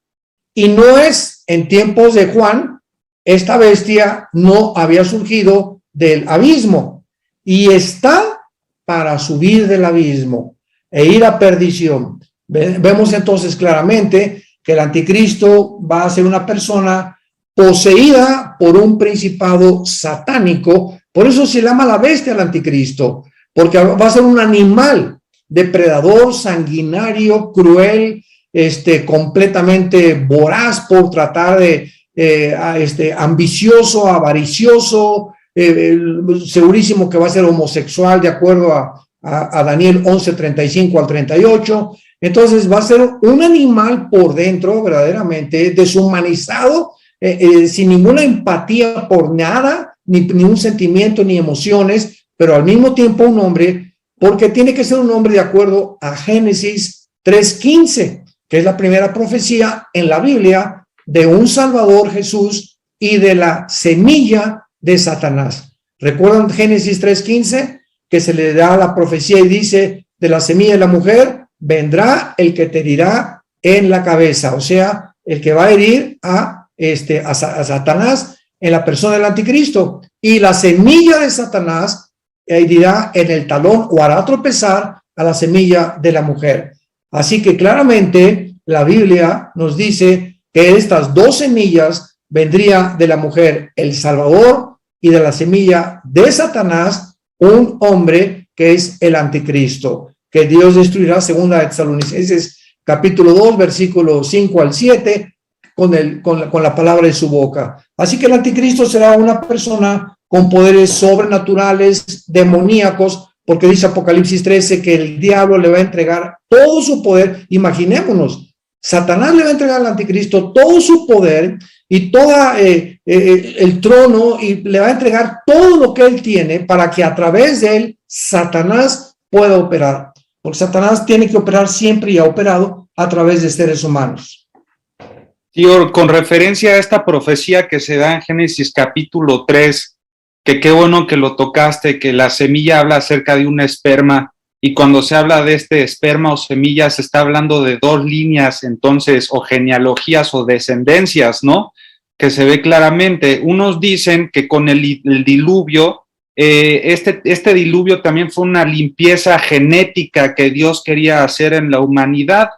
Y no es en tiempos de Juan, esta bestia no había surgido del abismo y está para subir del abismo e ir a perdición. Vemos entonces claramente que el anticristo va a ser una persona poseída por un principado satánico. Por eso se llama la bestia al anticristo, porque va a ser un animal depredador, sanguinario, cruel, completamente voraz por tratar de, ambicioso, avaricioso, segurísimo que va a ser homosexual de acuerdo a Daniel 11, 35 al 38. Entonces va a ser un animal por dentro verdaderamente deshumanizado, sin ninguna empatía por nada, ni un sentimiento ni emociones, pero al mismo tiempo un hombre, porque tiene que ser un hombre de acuerdo a Génesis 3:15, que es la primera profecía en la Biblia de un Salvador Jesús y de la semilla de Satanás. ¿Recuerdan Génesis 3:15? Que se le da la profecía y dice, de la semilla de la mujer vendrá el que te herirá en la cabeza, o sea, el que va a herir a Satanás en la persona del anticristo, y la semilla de Satanás herirá en el talón o hará tropezar a la semilla de la mujer. Así que claramente la Biblia nos dice que estas 2 semillas vendría de la mujer el Salvador y de la semilla de Satanás un hombre que es el anticristo, que Dios destruirá, segunda de Tesalonicenses capítulo 2, versículos 5 al 7, con la palabra de su boca. Así que el anticristo será una persona con poderes sobrenaturales, demoníacos, porque dice Apocalipsis 13 que el diablo le va a entregar todo su poder. Imaginémonos, Satanás le va a entregar al anticristo todo su poder y todo el trono, y le va a entregar todo lo que él tiene para que a través de él Satanás pueda operar. Porque Satanás tiene que operar siempre y ha operado a través de seres humanos. Tío, con referencia a esta profecía que se da en Génesis capítulo 3, que qué bueno que lo tocaste, que la semilla habla acerca de un esperma, y cuando se habla de este esperma o semilla se está hablando de dos líneas, entonces, o genealogías o descendencias, ¿no? Que se ve claramente. Unos dicen que con el diluvio, este diluvio también fue una limpieza genética que Dios quería hacer en la humanidad.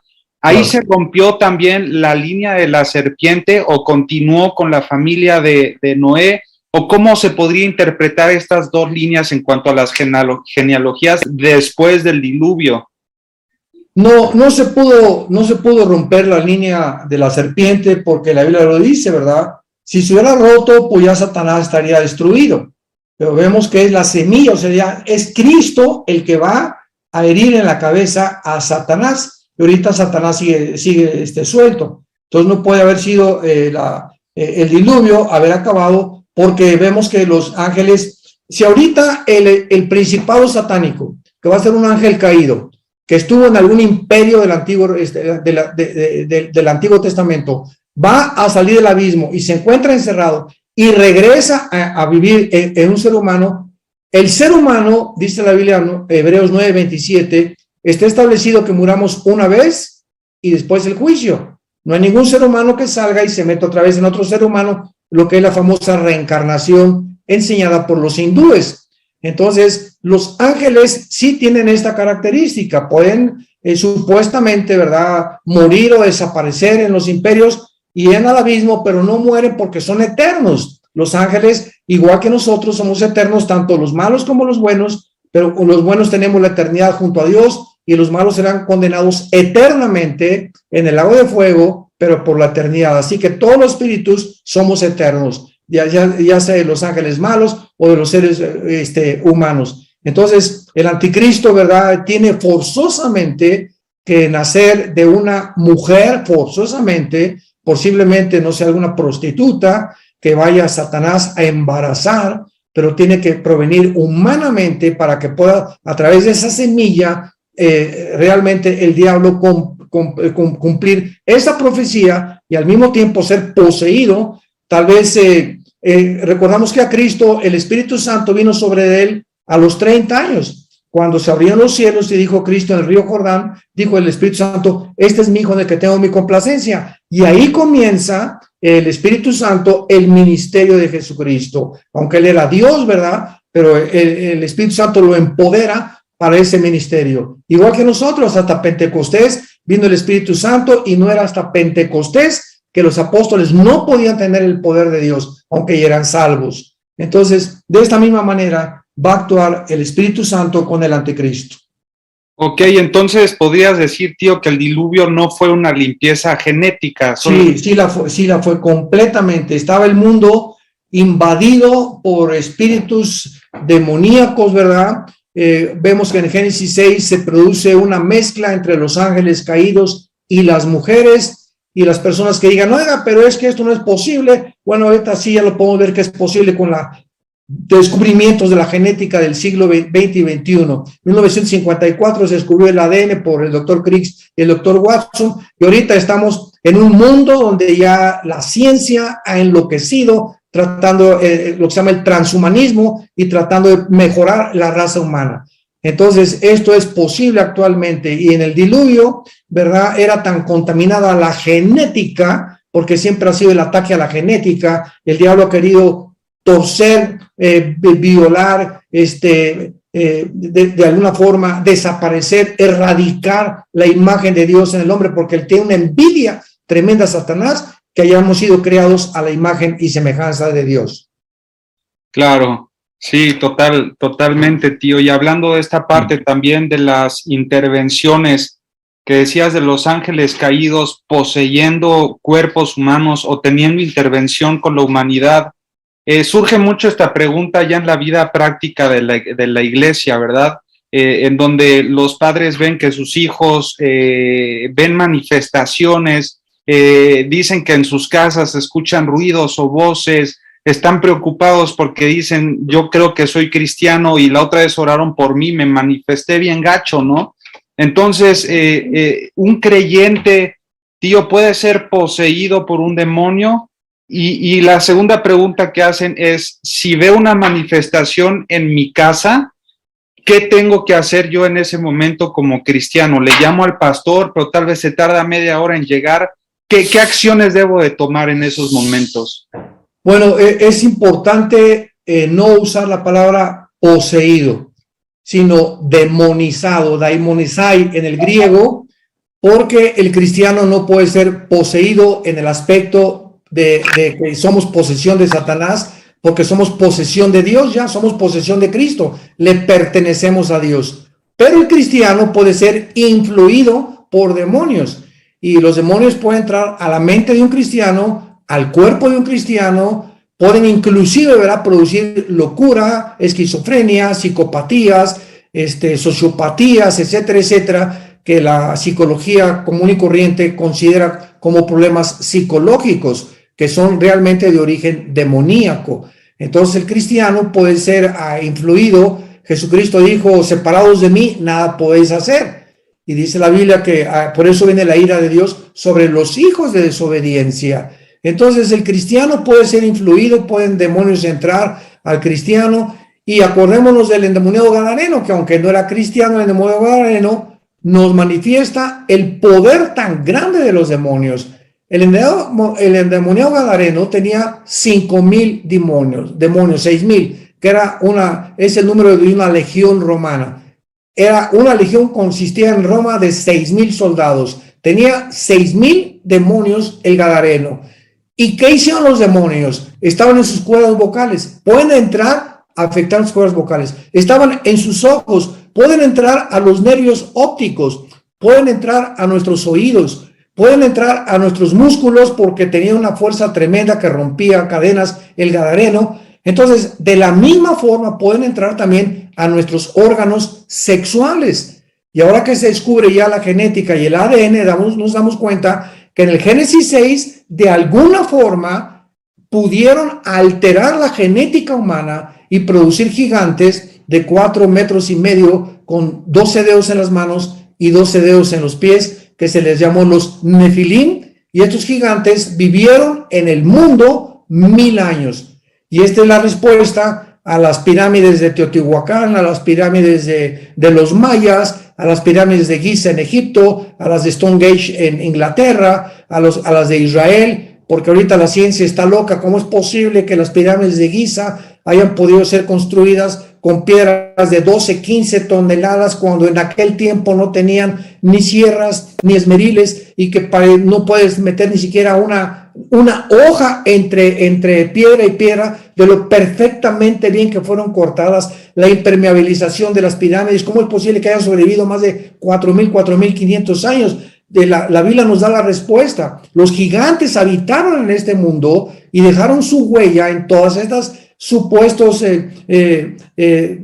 Ahí se rompió también la línea de la serpiente, o continuó con la familia de Noé, o cómo se podría interpretar estas dos líneas en cuanto a las genealogías después del diluvio. No se pudo romper la línea de la serpiente, porque la Biblia lo dice, ¿verdad? Si se hubiera roto, pues ya Satanás estaría destruido. Pero vemos que es la semilla, o sea, es Cristo el que va a herir en la cabeza a Satanás. Y ahorita Satanás sigue suelto. Entonces no puede haber sido el diluvio, haber acabado, porque vemos que los ángeles, si ahorita el principado satánico, que va a ser un ángel caído, que estuvo en algún imperio del Antiguo Testamento, va a salir del abismo y se encuentra encerrado y regresa a vivir en un ser humano, el ser humano, dice la Biblia, Hebreos 9:27, está establecido que muramos una vez y después el juicio. No hay ningún ser humano que salga y se meta otra vez en otro ser humano, lo que es la famosa reencarnación enseñada por los hindúes. Entonces, los ángeles sí tienen esta característica, pueden supuestamente, ¿verdad?, morir o desaparecer en los imperios y en el abismo, pero no mueren porque son eternos. Los ángeles, igual que nosotros, somos eternos, tanto los malos como los buenos, pero los buenos tenemos la eternidad junto a Dios y los malos serán condenados eternamente en el lago de fuego, pero por la eternidad. Así que todos los espíritus somos eternos, ya sea de los ángeles malos o de los seres humanos. Entonces, el anticristo, ¿verdad?, tiene forzosamente que nacer de una mujer, forzosamente, posiblemente no sea alguna prostituta que vaya a Satanás a embarazar, pero tiene que provenir humanamente para que pueda, a través de esa semilla, realmente el diablo cumplir esa profecía y al mismo tiempo ser poseído. Tal vez recordamos que a Cristo el Espíritu Santo vino sobre él a los 30 años, cuando se abrieron los cielos y dijo Cristo en el río Jordán, dijo el Espíritu Santo, este es mi hijo en el que tengo mi complacencia, y ahí comienza el Espíritu Santo el ministerio de Jesucristo, aunque él era Dios, ¿verdad?, pero el Espíritu Santo lo empodera para ese ministerio. Igual que nosotros, hasta Pentecostés vino el Espíritu Santo, y no era hasta Pentecostés que los apóstoles no podían tener el poder de Dios, aunque ya eran salvos. Entonces, de esta misma manera va a actuar el Espíritu Santo con el anticristo. Ok, entonces podrías decir, tío, que el diluvio no fue una limpieza genética. Sí la fue completamente. Estaba el mundo invadido por espíritus demoníacos, ¿verdad? Vemos que en Génesis 6 se produce una mezcla entre los ángeles caídos y las mujeres, y las personas que digan, oiga, pero es que esto no es posible. Bueno, ahorita sí ya lo podemos ver que es posible con los descubrimientos de la genética del siglo XX y XXI. En 1954 se descubrió el ADN por el doctor Crick y el doctor Watson, y ahorita estamos en un mundo donde ya la ciencia ha enloquecido, tratando lo que se llama el transhumanismo y tratando de mejorar la raza humana. Entonces, esto es posible actualmente, y en el diluvio, ¿verdad?, era tan contaminada la genética, porque siempre ha sido el ataque a la genética. El diablo ha querido torcer, violar, de alguna forma desaparecer, erradicar la imagen de Dios en el hombre, porque él tiene una envidia tremenda a Satanás, que hayamos sido creados a la imagen y semejanza de Dios. Claro, sí, totalmente, tío. Y hablando de esta parte también de las intervenciones que decías de los ángeles caídos poseyendo cuerpos humanos o teniendo intervención con la humanidad, surge mucho esta pregunta ya en la vida práctica de la iglesia, ¿verdad? en donde los padres ven que sus hijos ven manifestaciones, dicen que en sus casas se escuchan ruidos o voces, están preocupados porque dicen, yo creo que soy cristiano y la otra vez oraron por mí, me manifesté bien gacho, ¿no? Entonces, un creyente, tío, puede ser poseído por un demonio. Y la segunda pregunta que hacen es, si veo una manifestación en mi casa, ¿qué tengo que hacer yo en ese momento como cristiano? Le llamo al pastor, pero tal vez se tarda media hora en llegar. ¿Qué acciones debo de tomar en esos momentos? Bueno, es importante no usar la palabra poseído, sino demonizado, daimonizai en el griego, porque el cristiano no puede ser poseído en el aspecto de que somos posesión de Satanás, porque somos posesión de Dios, ya somos posesión de Cristo, le pertenecemos a Dios. Pero el cristiano puede ser influido por demonios, y los demonios pueden entrar a la mente de un cristiano, al cuerpo de un cristiano, pueden inclusive, ¿verdad?, producir locura, esquizofrenia, psicopatías, sociopatías, etcétera, etcétera, que la psicología común y corriente considera como problemas psicológicos, que son realmente de origen demoníaco. Entonces el cristiano puede ser influido. Jesucristo dijo, separados de mí, nada podéis hacer. Y dice la Biblia que por eso viene la ira de Dios sobre los hijos de desobediencia. Entonces el cristiano puede ser influido, pueden demonios entrar al cristiano. Y acordémonos del endemoniado gadareno, que aunque no era cristiano, el endemoniado gadareno nos manifiesta el poder tan grande de los demonios. El endemoniado gadareno tenía 5,000 demonios, 6,000, que es el número de una legión romana. Era una legión, consistía en Roma de 6,000 soldados. Tenía 6,000 demonios el gadareno. ¿Y qué hicieron los demonios? Estaban en sus cuerdas vocales. Pueden entrar a afectar sus cuerdas vocales. Estaban en sus ojos. Pueden entrar a los nervios ópticos. Pueden entrar a nuestros oídos. Pueden entrar a nuestros músculos porque tenía una fuerza tremenda que rompía cadenas el gadareno. Entonces, de la misma forma pueden entrar también a nuestros órganos sexuales. Y ahora que se descubre ya la genética y el ADN, nos damos cuenta que en el Génesis 6, de alguna forma, pudieron alterar la genética humana y producir gigantes de 4,5 metros con 12 dedos en las manos y 12 dedos en los pies, que se les llamó los Nefilim, y estos gigantes vivieron en el mundo 1,000 años. Y esta es la respuesta a las pirámides de Teotihuacán, a las pirámides de los mayas, a las pirámides de Giza en Egipto, a las de Stonehenge en Inglaterra, a las de Israel, porque ahorita la ciencia está loca. ¿Cómo es posible que las pirámides de Giza hayan podido ser construidas con piedras de 12, 15 toneladas cuando en aquel tiempo no tenían ni sierras ni esmeriles, y que no puedes meter ni siquiera una hoja entre piedra y piedra de lo perfectamente bien que fueron cortadas? La impermeabilización de las pirámides, ¿cómo es posible que hayan sobrevivido más de 4,000, 4,500 años? La Biblia nos da la respuesta. Los gigantes habitaron en este mundo y dejaron su huella en todas estas supuestos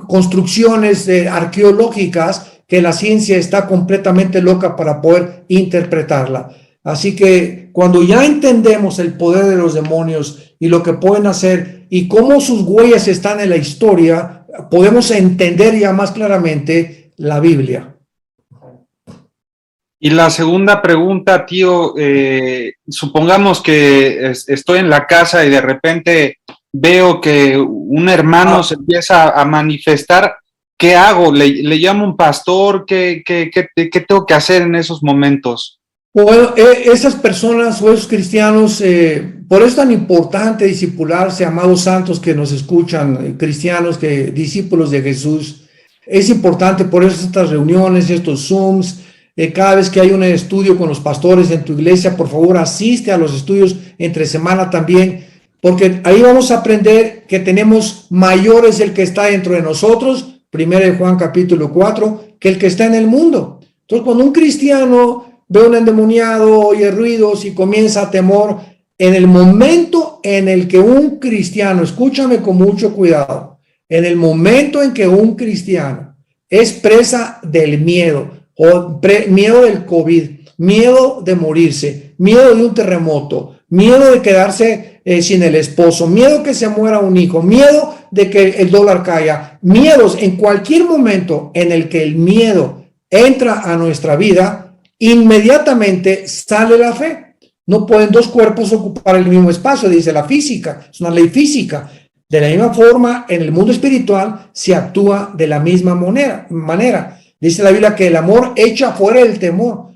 construcciones arqueológicas que la ciencia está completamente loca para poder interpretarla. Así que cuando ya entendemos el poder de los demonios y lo que pueden hacer y cómo sus huellas están en la historia, podemos entender ya más claramente la Biblia. Y la segunda pregunta, tío, supongamos que estoy en la casa y de repente veo que un hermano se empieza a manifestar. ¿Qué hago? ¿Le llamo a un pastor? ¿Qué tengo que hacer en esos momentos? Bueno, esas personas o esos cristianos, por eso es tan importante discipularse, amados santos que nos escuchan, cristianos, discípulos de Jesús. Es importante, por eso estas reuniones, estos Zooms, cada vez que hay un estudio con los pastores en tu iglesia, por favor asiste a los estudios entre semana también, porque ahí vamos a aprender que tenemos mayor es el que está dentro de nosotros, 1 Juan capítulo 4, que el que está en el mundo. Entonces, cuando un cristiano ve un endemoniado, oye ruidos y comienza temor, en el momento en el que un cristiano, escúchame con mucho cuidado, en el momento en que un cristiano es presa del miedo, o miedo del COVID, miedo de morirse, miedo de un terremoto, miedo de quedarse sin el esposo, miedo que se muera un hijo, miedo de que el dólar caiga, miedos en cualquier momento en el que el miedo entra a nuestra vida, inmediatamente sale la fe. No pueden dos cuerpos ocupar el mismo espacio, dice la física, es una ley física. De la misma forma, en el mundo espiritual se actúa de la misma manera. Dice la Biblia que el amor echa fuera el temor,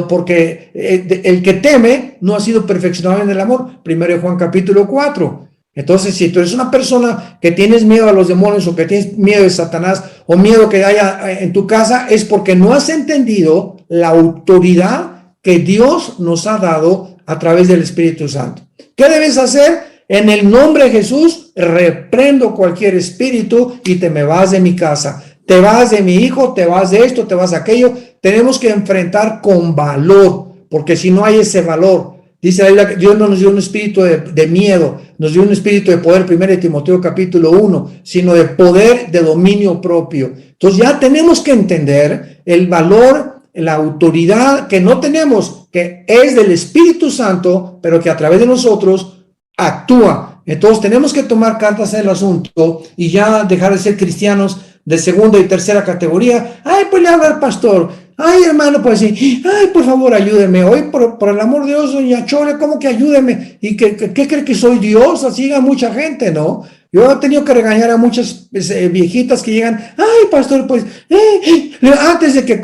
porque el que teme no ha sido perfeccionado en el amor. Primero de Juan capítulo 4. Entonces, si tú eres una persona que tienes miedo a los demonios o que tienes miedo de Satanás o miedo que haya en tu casa, es porque no has entendido la autoridad que Dios nos ha dado a través del Espíritu Santo. ¿Qué debes hacer? En el nombre de Jesús, reprendo cualquier espíritu y te me vas de mi casa. Te vas de mi hijo, te vas de esto, te vas de aquello. Tenemos que enfrentar con valor, porque si no hay ese valor, dice la Biblia que Dios no nos dio un espíritu de miedo, nos dio un espíritu de poder, 1 Timoteo capítulo 1, sino de poder, de dominio propio. Entonces ya tenemos que entender el valor, la autoridad que no tenemos, que es del Espíritu Santo, pero que a través de nosotros actúa. Entonces tenemos que tomar cartas en el asunto y ya dejar de ser cristianos de segunda y tercera categoría. Ay, pues le habla al pastor. Ay, hermano, pues sí. Ay, por favor, ayúdeme. Hoy, por el amor de Dios, doña Chole, ¿cómo que ayúdeme? ¿Y qué cree que soy Dios? Así llega mucha gente, ¿no? Yo he tenido que regañar a muchas viejitas que llegan. Ay, pastor, pues, antes de que...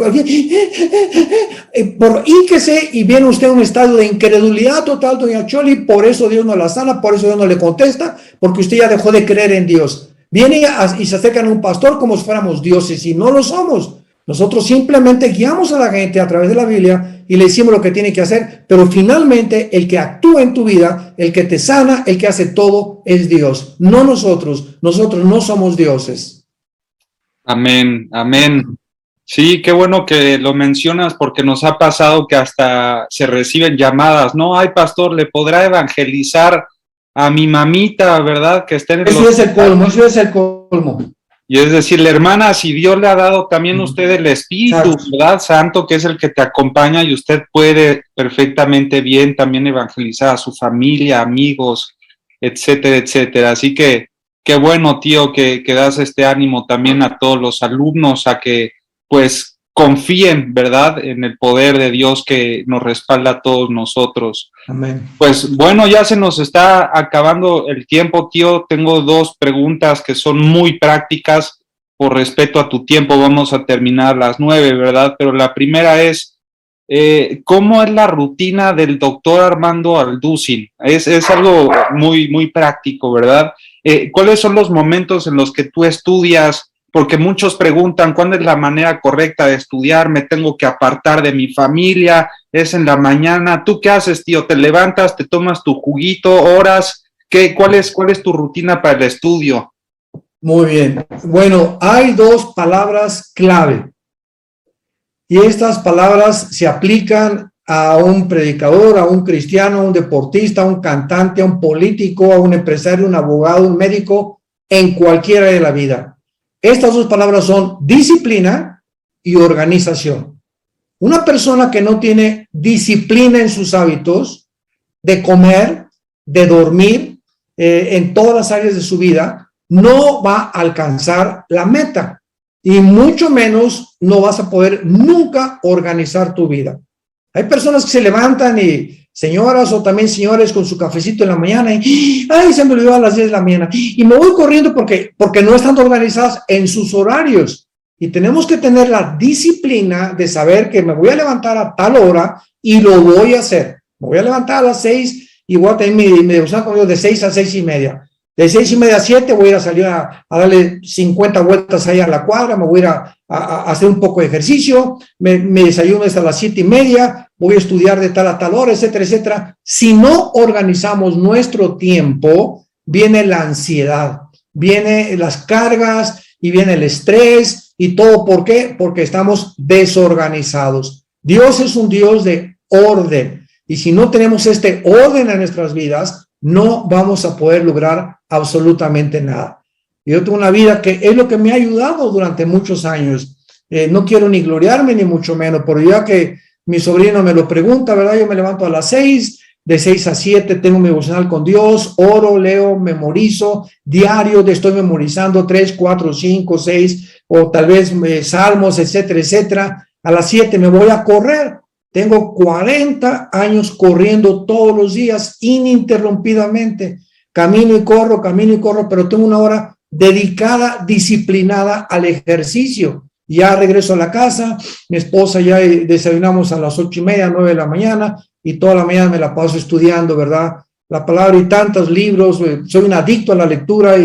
Íquese y viene usted a un estado de incredulidad total, doña Chole, por eso Dios no la sana, por eso Dios no le contesta, porque usted ya dejó de creer en Dios. Viene y se acercan a un pastor como si fuéramos dioses, y no lo somos. Nosotros simplemente guiamos a la gente a través de la Biblia y le decimos lo que tiene que hacer, pero finalmente el que actúa en tu vida, el que te sana, el que hace todo es Dios, no nosotros. Nosotros no somos dioses. Amén, amén. Sí, qué bueno que lo mencionas porque nos ha pasado que hasta se reciben llamadas, ¿no? Ay, pastor, ¿le podrá evangelizar a mi mamita, verdad? Que está en el Eso es el colmo, eso es el colmo. Y es decirle, hermana, si Dios le ha dado también a usted el Espíritu, ¿verdad? Santo, que es el que te acompaña y usted puede perfectamente bien también evangelizar a su familia, amigos, etcétera, etcétera. Así que qué bueno, tío, que das este ánimo también a todos los alumnos a que pues confíen, ¿verdad?, en el poder de Dios que nos respalda a todos nosotros. Amén. Pues bueno, ya se nos está acabando el tiempo, tío. Tengo dos preguntas que son muy prácticas. Por respeto a tu tiempo, vamos a terminar a las 9, ¿verdad? Pero la primera es, ¿cómo es la rutina del doctor Armando Alducin? Es algo muy, muy práctico, ¿verdad? ¿Cuáles son los momentos en los que tú estudias? Porque muchos preguntan, ¿cuándo es la manera correcta de estudiar? ¿Me tengo que apartar de mi familia? ¿Es en la mañana? ¿Tú qué haces, tío? ¿Te levantas, te tomas tu juguito, horas? ¿Cuál es tu rutina para el estudio? Muy bien. Bueno, hay dos palabras clave. Y estas palabras se aplican a un predicador, a un cristiano, a un deportista, a un cantante, a un político, a un empresario, un abogado, un médico, en cualquiera de la vida. Estas dos palabras son disciplina y organización. Una persona que no tiene disciplina en sus hábitos de comer, de dormir, en todas las áreas de su vida, no va a alcanzar la meta y mucho menos no vas a poder nunca organizar tu vida. Hay personas que se levantan y señoras o también señores con su cafecito en la mañana y ¡ay, se me olvidó a las 10 de la mañana! Y me voy corriendo porque no están organizadas en sus horarios. Y tenemos que tener la disciplina de saber que me voy a levantar a tal hora y lo voy a hacer. Me voy a levantar a las 6 y voy a tener mi devoción con Dios de 6 a 6:30. De 6:30 a 7 voy a ir a salir a darle 50 vueltas ahí a la cuadra, me voy a ir a hacer un poco de ejercicio, me desayuno hasta las 7:30, voy a estudiar de tal a tal hora, etcétera, etcétera. Si no organizamos nuestro tiempo, viene la ansiedad, vienen las cargas y viene el estrés y todo. ¿Por qué? Porque estamos desorganizados. Dios es un Dios de orden y si no tenemos este orden en nuestras vidas, no vamos a poder lograr absolutamente nada. Yo tengo una vida que es lo que me ha ayudado durante muchos años. no quiero ni gloriarme ni mucho menos, pero ya que mi sobrino me lo pregunta, ¿verdad? Yo me levanto a las 6, de 6 a 7 tengo mi devocional con Dios, oro, leo, memorizo, diario, estoy memorizando 3, 4, 5, 6, o tal vez salmos, etcétera, etcétera. A las 7 me voy a correr. Tengo 40 años corriendo todos los días ininterrumpidamente. Camino y corro, pero tengo una hora dedicada, disciplinada al ejercicio. Ya regreso a la casa, mi esposa ya desayunamos a las 8:30, 9 de la mañana, y toda la mañana me la paso estudiando, ¿verdad? La palabra y tantos libros, soy un adicto a la lectura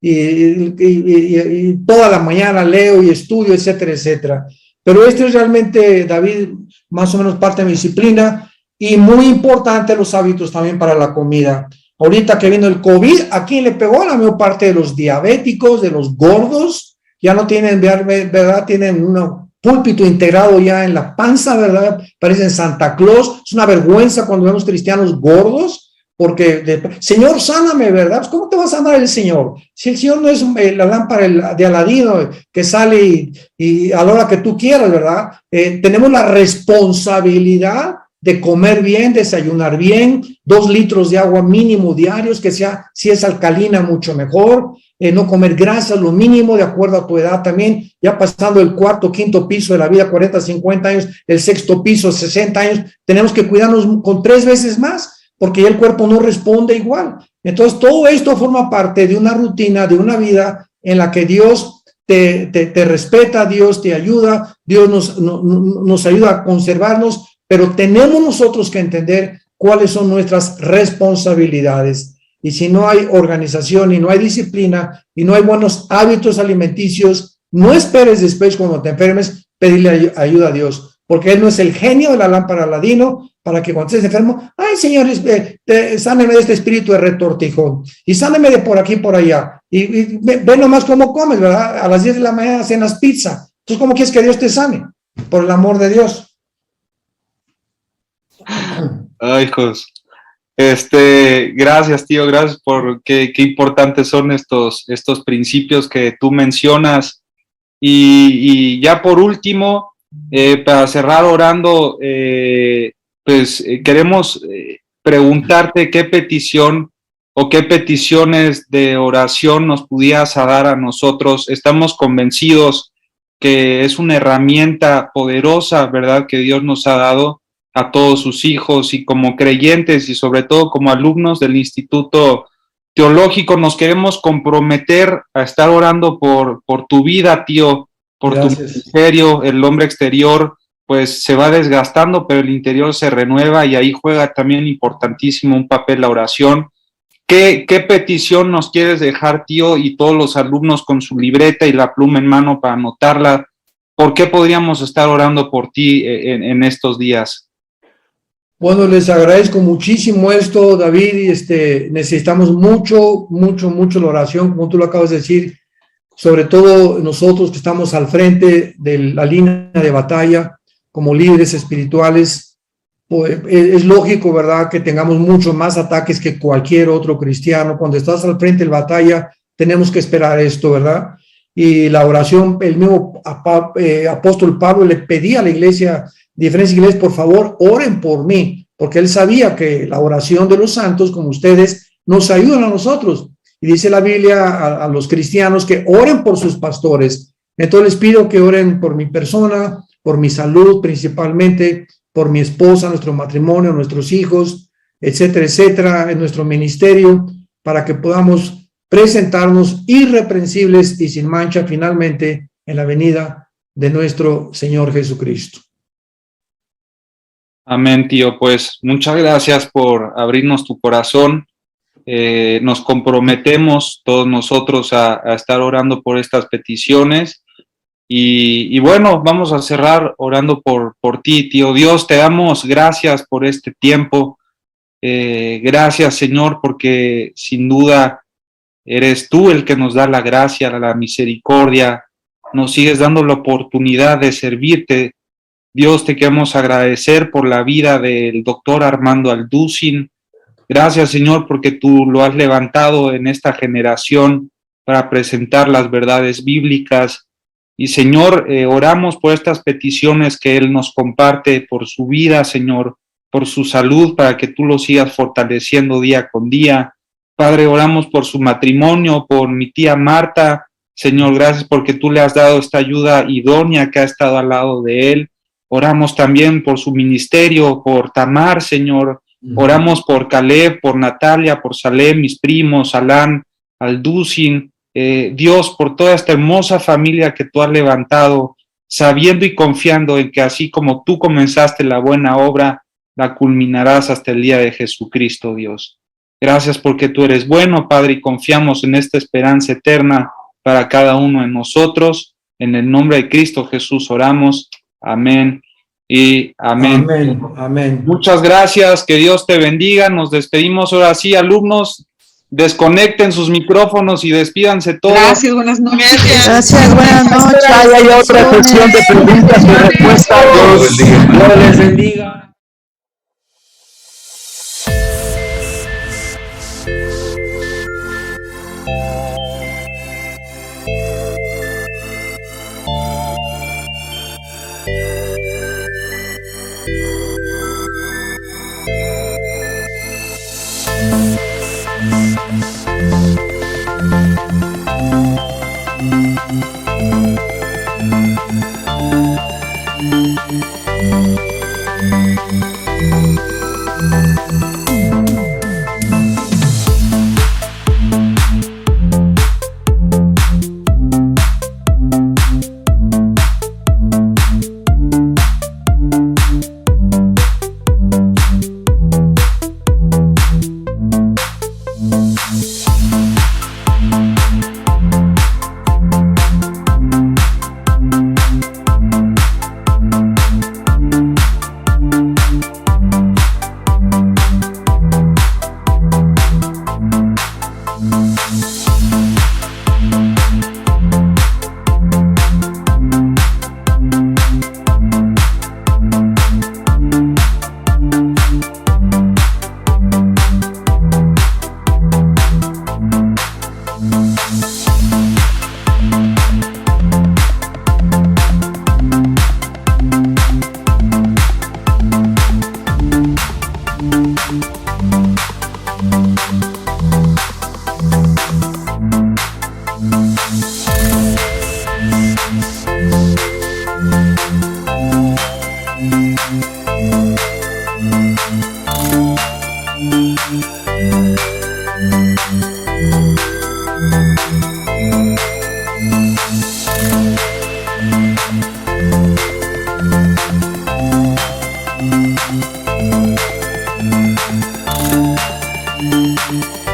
y toda la mañana leo y estudio, etcétera, etcétera. Pero este es realmente, David, más o menos parte de mi disciplina y muy importante los hábitos también para la comida. Ahorita que vino el COVID, ¿a quién le pegó? La mayor parte de los diabéticos, de los gordos, ya no tienen, ¿verdad? Tienen un púlpito integrado ya en la panza, ¿verdad? Parecen Santa Claus. Es una vergüenza cuando vemos cristianos gordos, porque, Señor, sáname, ¿verdad? Pues, ¿cómo te va a sanar el Señor? Si el Señor no es la lámpara de Aladino que sale y a la hora que tú quieras, ¿verdad? Tenemos la responsabilidad de comer bien, desayunar bien, 2 litros de agua mínimo diarios, que sea, si es alcalina, mucho mejor. No comer grasas, lo mínimo, de acuerdo a tu edad también, ya pasando el 4º, 5º piso de la vida, 40, 50 años, el 6º piso, 60 años, tenemos que cuidarnos con 3 veces más, porque ya el cuerpo no responde igual. Entonces, todo esto forma parte de una rutina, de una vida en la que Dios te respeta, Dios te ayuda, Dios nos ayuda a conservarnos, pero tenemos nosotros que entender cuáles son nuestras responsabilidades. Y si no hay organización y no hay disciplina y no hay buenos hábitos alimenticios, no esperes después cuando te enfermes pedirle ayuda a Dios, porque Él no es el genio de la lámpara Aladino para que cuando estés enfermo, ay, Señor, sáneme de este espíritu de retortijón y sáneme de por aquí y por allá. Y ve nomás cómo comes, ¿verdad? A las 10 de la mañana cenas pizza. Entonces, ¿cómo quieres que Dios te sane? Por el amor de Dios. Ay, hijos. Gracias, tío, gracias por qué importantes son estos principios que tú mencionas. Y ya por último, para cerrar orando, queremos preguntarte qué petición o qué peticiones de oración nos pudieras dar a nosotros. Estamos convencidos que es una herramienta poderosa, ¿verdad?, que Dios nos ha dado a todos sus hijos, y como creyentes y sobre todo como alumnos del Instituto Teológico nos queremos comprometer a estar orando por tu vida, tío, por Gracias. Tu ministerio. El hombre exterior pues se va desgastando, pero el interior se renueva, y ahí juega también importantísimo un papel la oración. ¿Qué petición nos quieres dejar, tío, y todos los alumnos con su libreta y la pluma en mano para anotarla? ¿Por qué podríamos estar orando por ti en estos días? Bueno, les agradezco muchísimo esto, David, y necesitamos mucho la oración, como tú lo acabas de decir, sobre todo nosotros que estamos al frente de la línea de batalla como líderes espirituales. Pues, es lógico, ¿verdad?, que tengamos muchos más ataques que cualquier otro cristiano. Cuando estás al frente de la batalla, tenemos que esperar esto, ¿verdad? Y la oración, el mismo apóstol Pablo le pedía a la iglesia, diferentes iglesias, por favor, oren por mí, porque él sabía que la oración de los santos, como ustedes, nos ayudan a nosotros. Y dice la Biblia a los cristianos que oren por sus pastores. Entonces les pido que oren por mi persona, por mi salud principalmente, por mi esposa, nuestro matrimonio, nuestros hijos, etcétera, etcétera, en nuestro ministerio, para que podamos presentarnos irreprensibles y sin mancha finalmente en la venida de nuestro Señor Jesucristo. Amén, tío. Pues muchas gracias por abrirnos tu corazón. Nos comprometemos todos nosotros a estar orando por estas peticiones. Y bueno, vamos a cerrar orando por ti, tío. Dios, te damos gracias por este tiempo. Gracias, Señor, porque sin duda eres tú el que nos da la gracia, la misericordia. Nos sigues dando la oportunidad de servirte. Dios, te queremos agradecer por la vida del doctor Armando Alducin. Gracias, Señor, porque tú lo has levantado en esta generación para presentar las verdades bíblicas. Y Señor, oramos por estas peticiones que él nos comparte, por su vida, Señor, por su salud, para que tú lo sigas fortaleciendo día con día. Padre, oramos por su matrimonio, por mi tía Marta. Señor, gracias porque tú le has dado esta ayuda idónea que ha estado al lado de él. Oramos también por su ministerio, por Tamar, Señor. Oramos por Caleb, por Natalia, por Salem, mis primos, Alan, Alducin. Dios, por toda esta hermosa familia que tú has levantado, sabiendo y confiando en que así como tú comenzaste la buena obra, la culminarás hasta el día de Jesucristo, Dios. Gracias porque tú eres bueno, Padre, y confiamos en esta esperanza eterna para cada uno de nosotros. En el nombre de Cristo Jesús oramos. Amén y amén. Amén, amén. Muchas gracias, que Dios te bendiga. Nos despedimos ahora sí, alumnos. Desconecten sus micrófonos y despídanse todos. Gracias, buenas noches. Gracias, buenas noches. Hay otra sesión de preguntas y respuestas. Dios les bendiga. Thank you.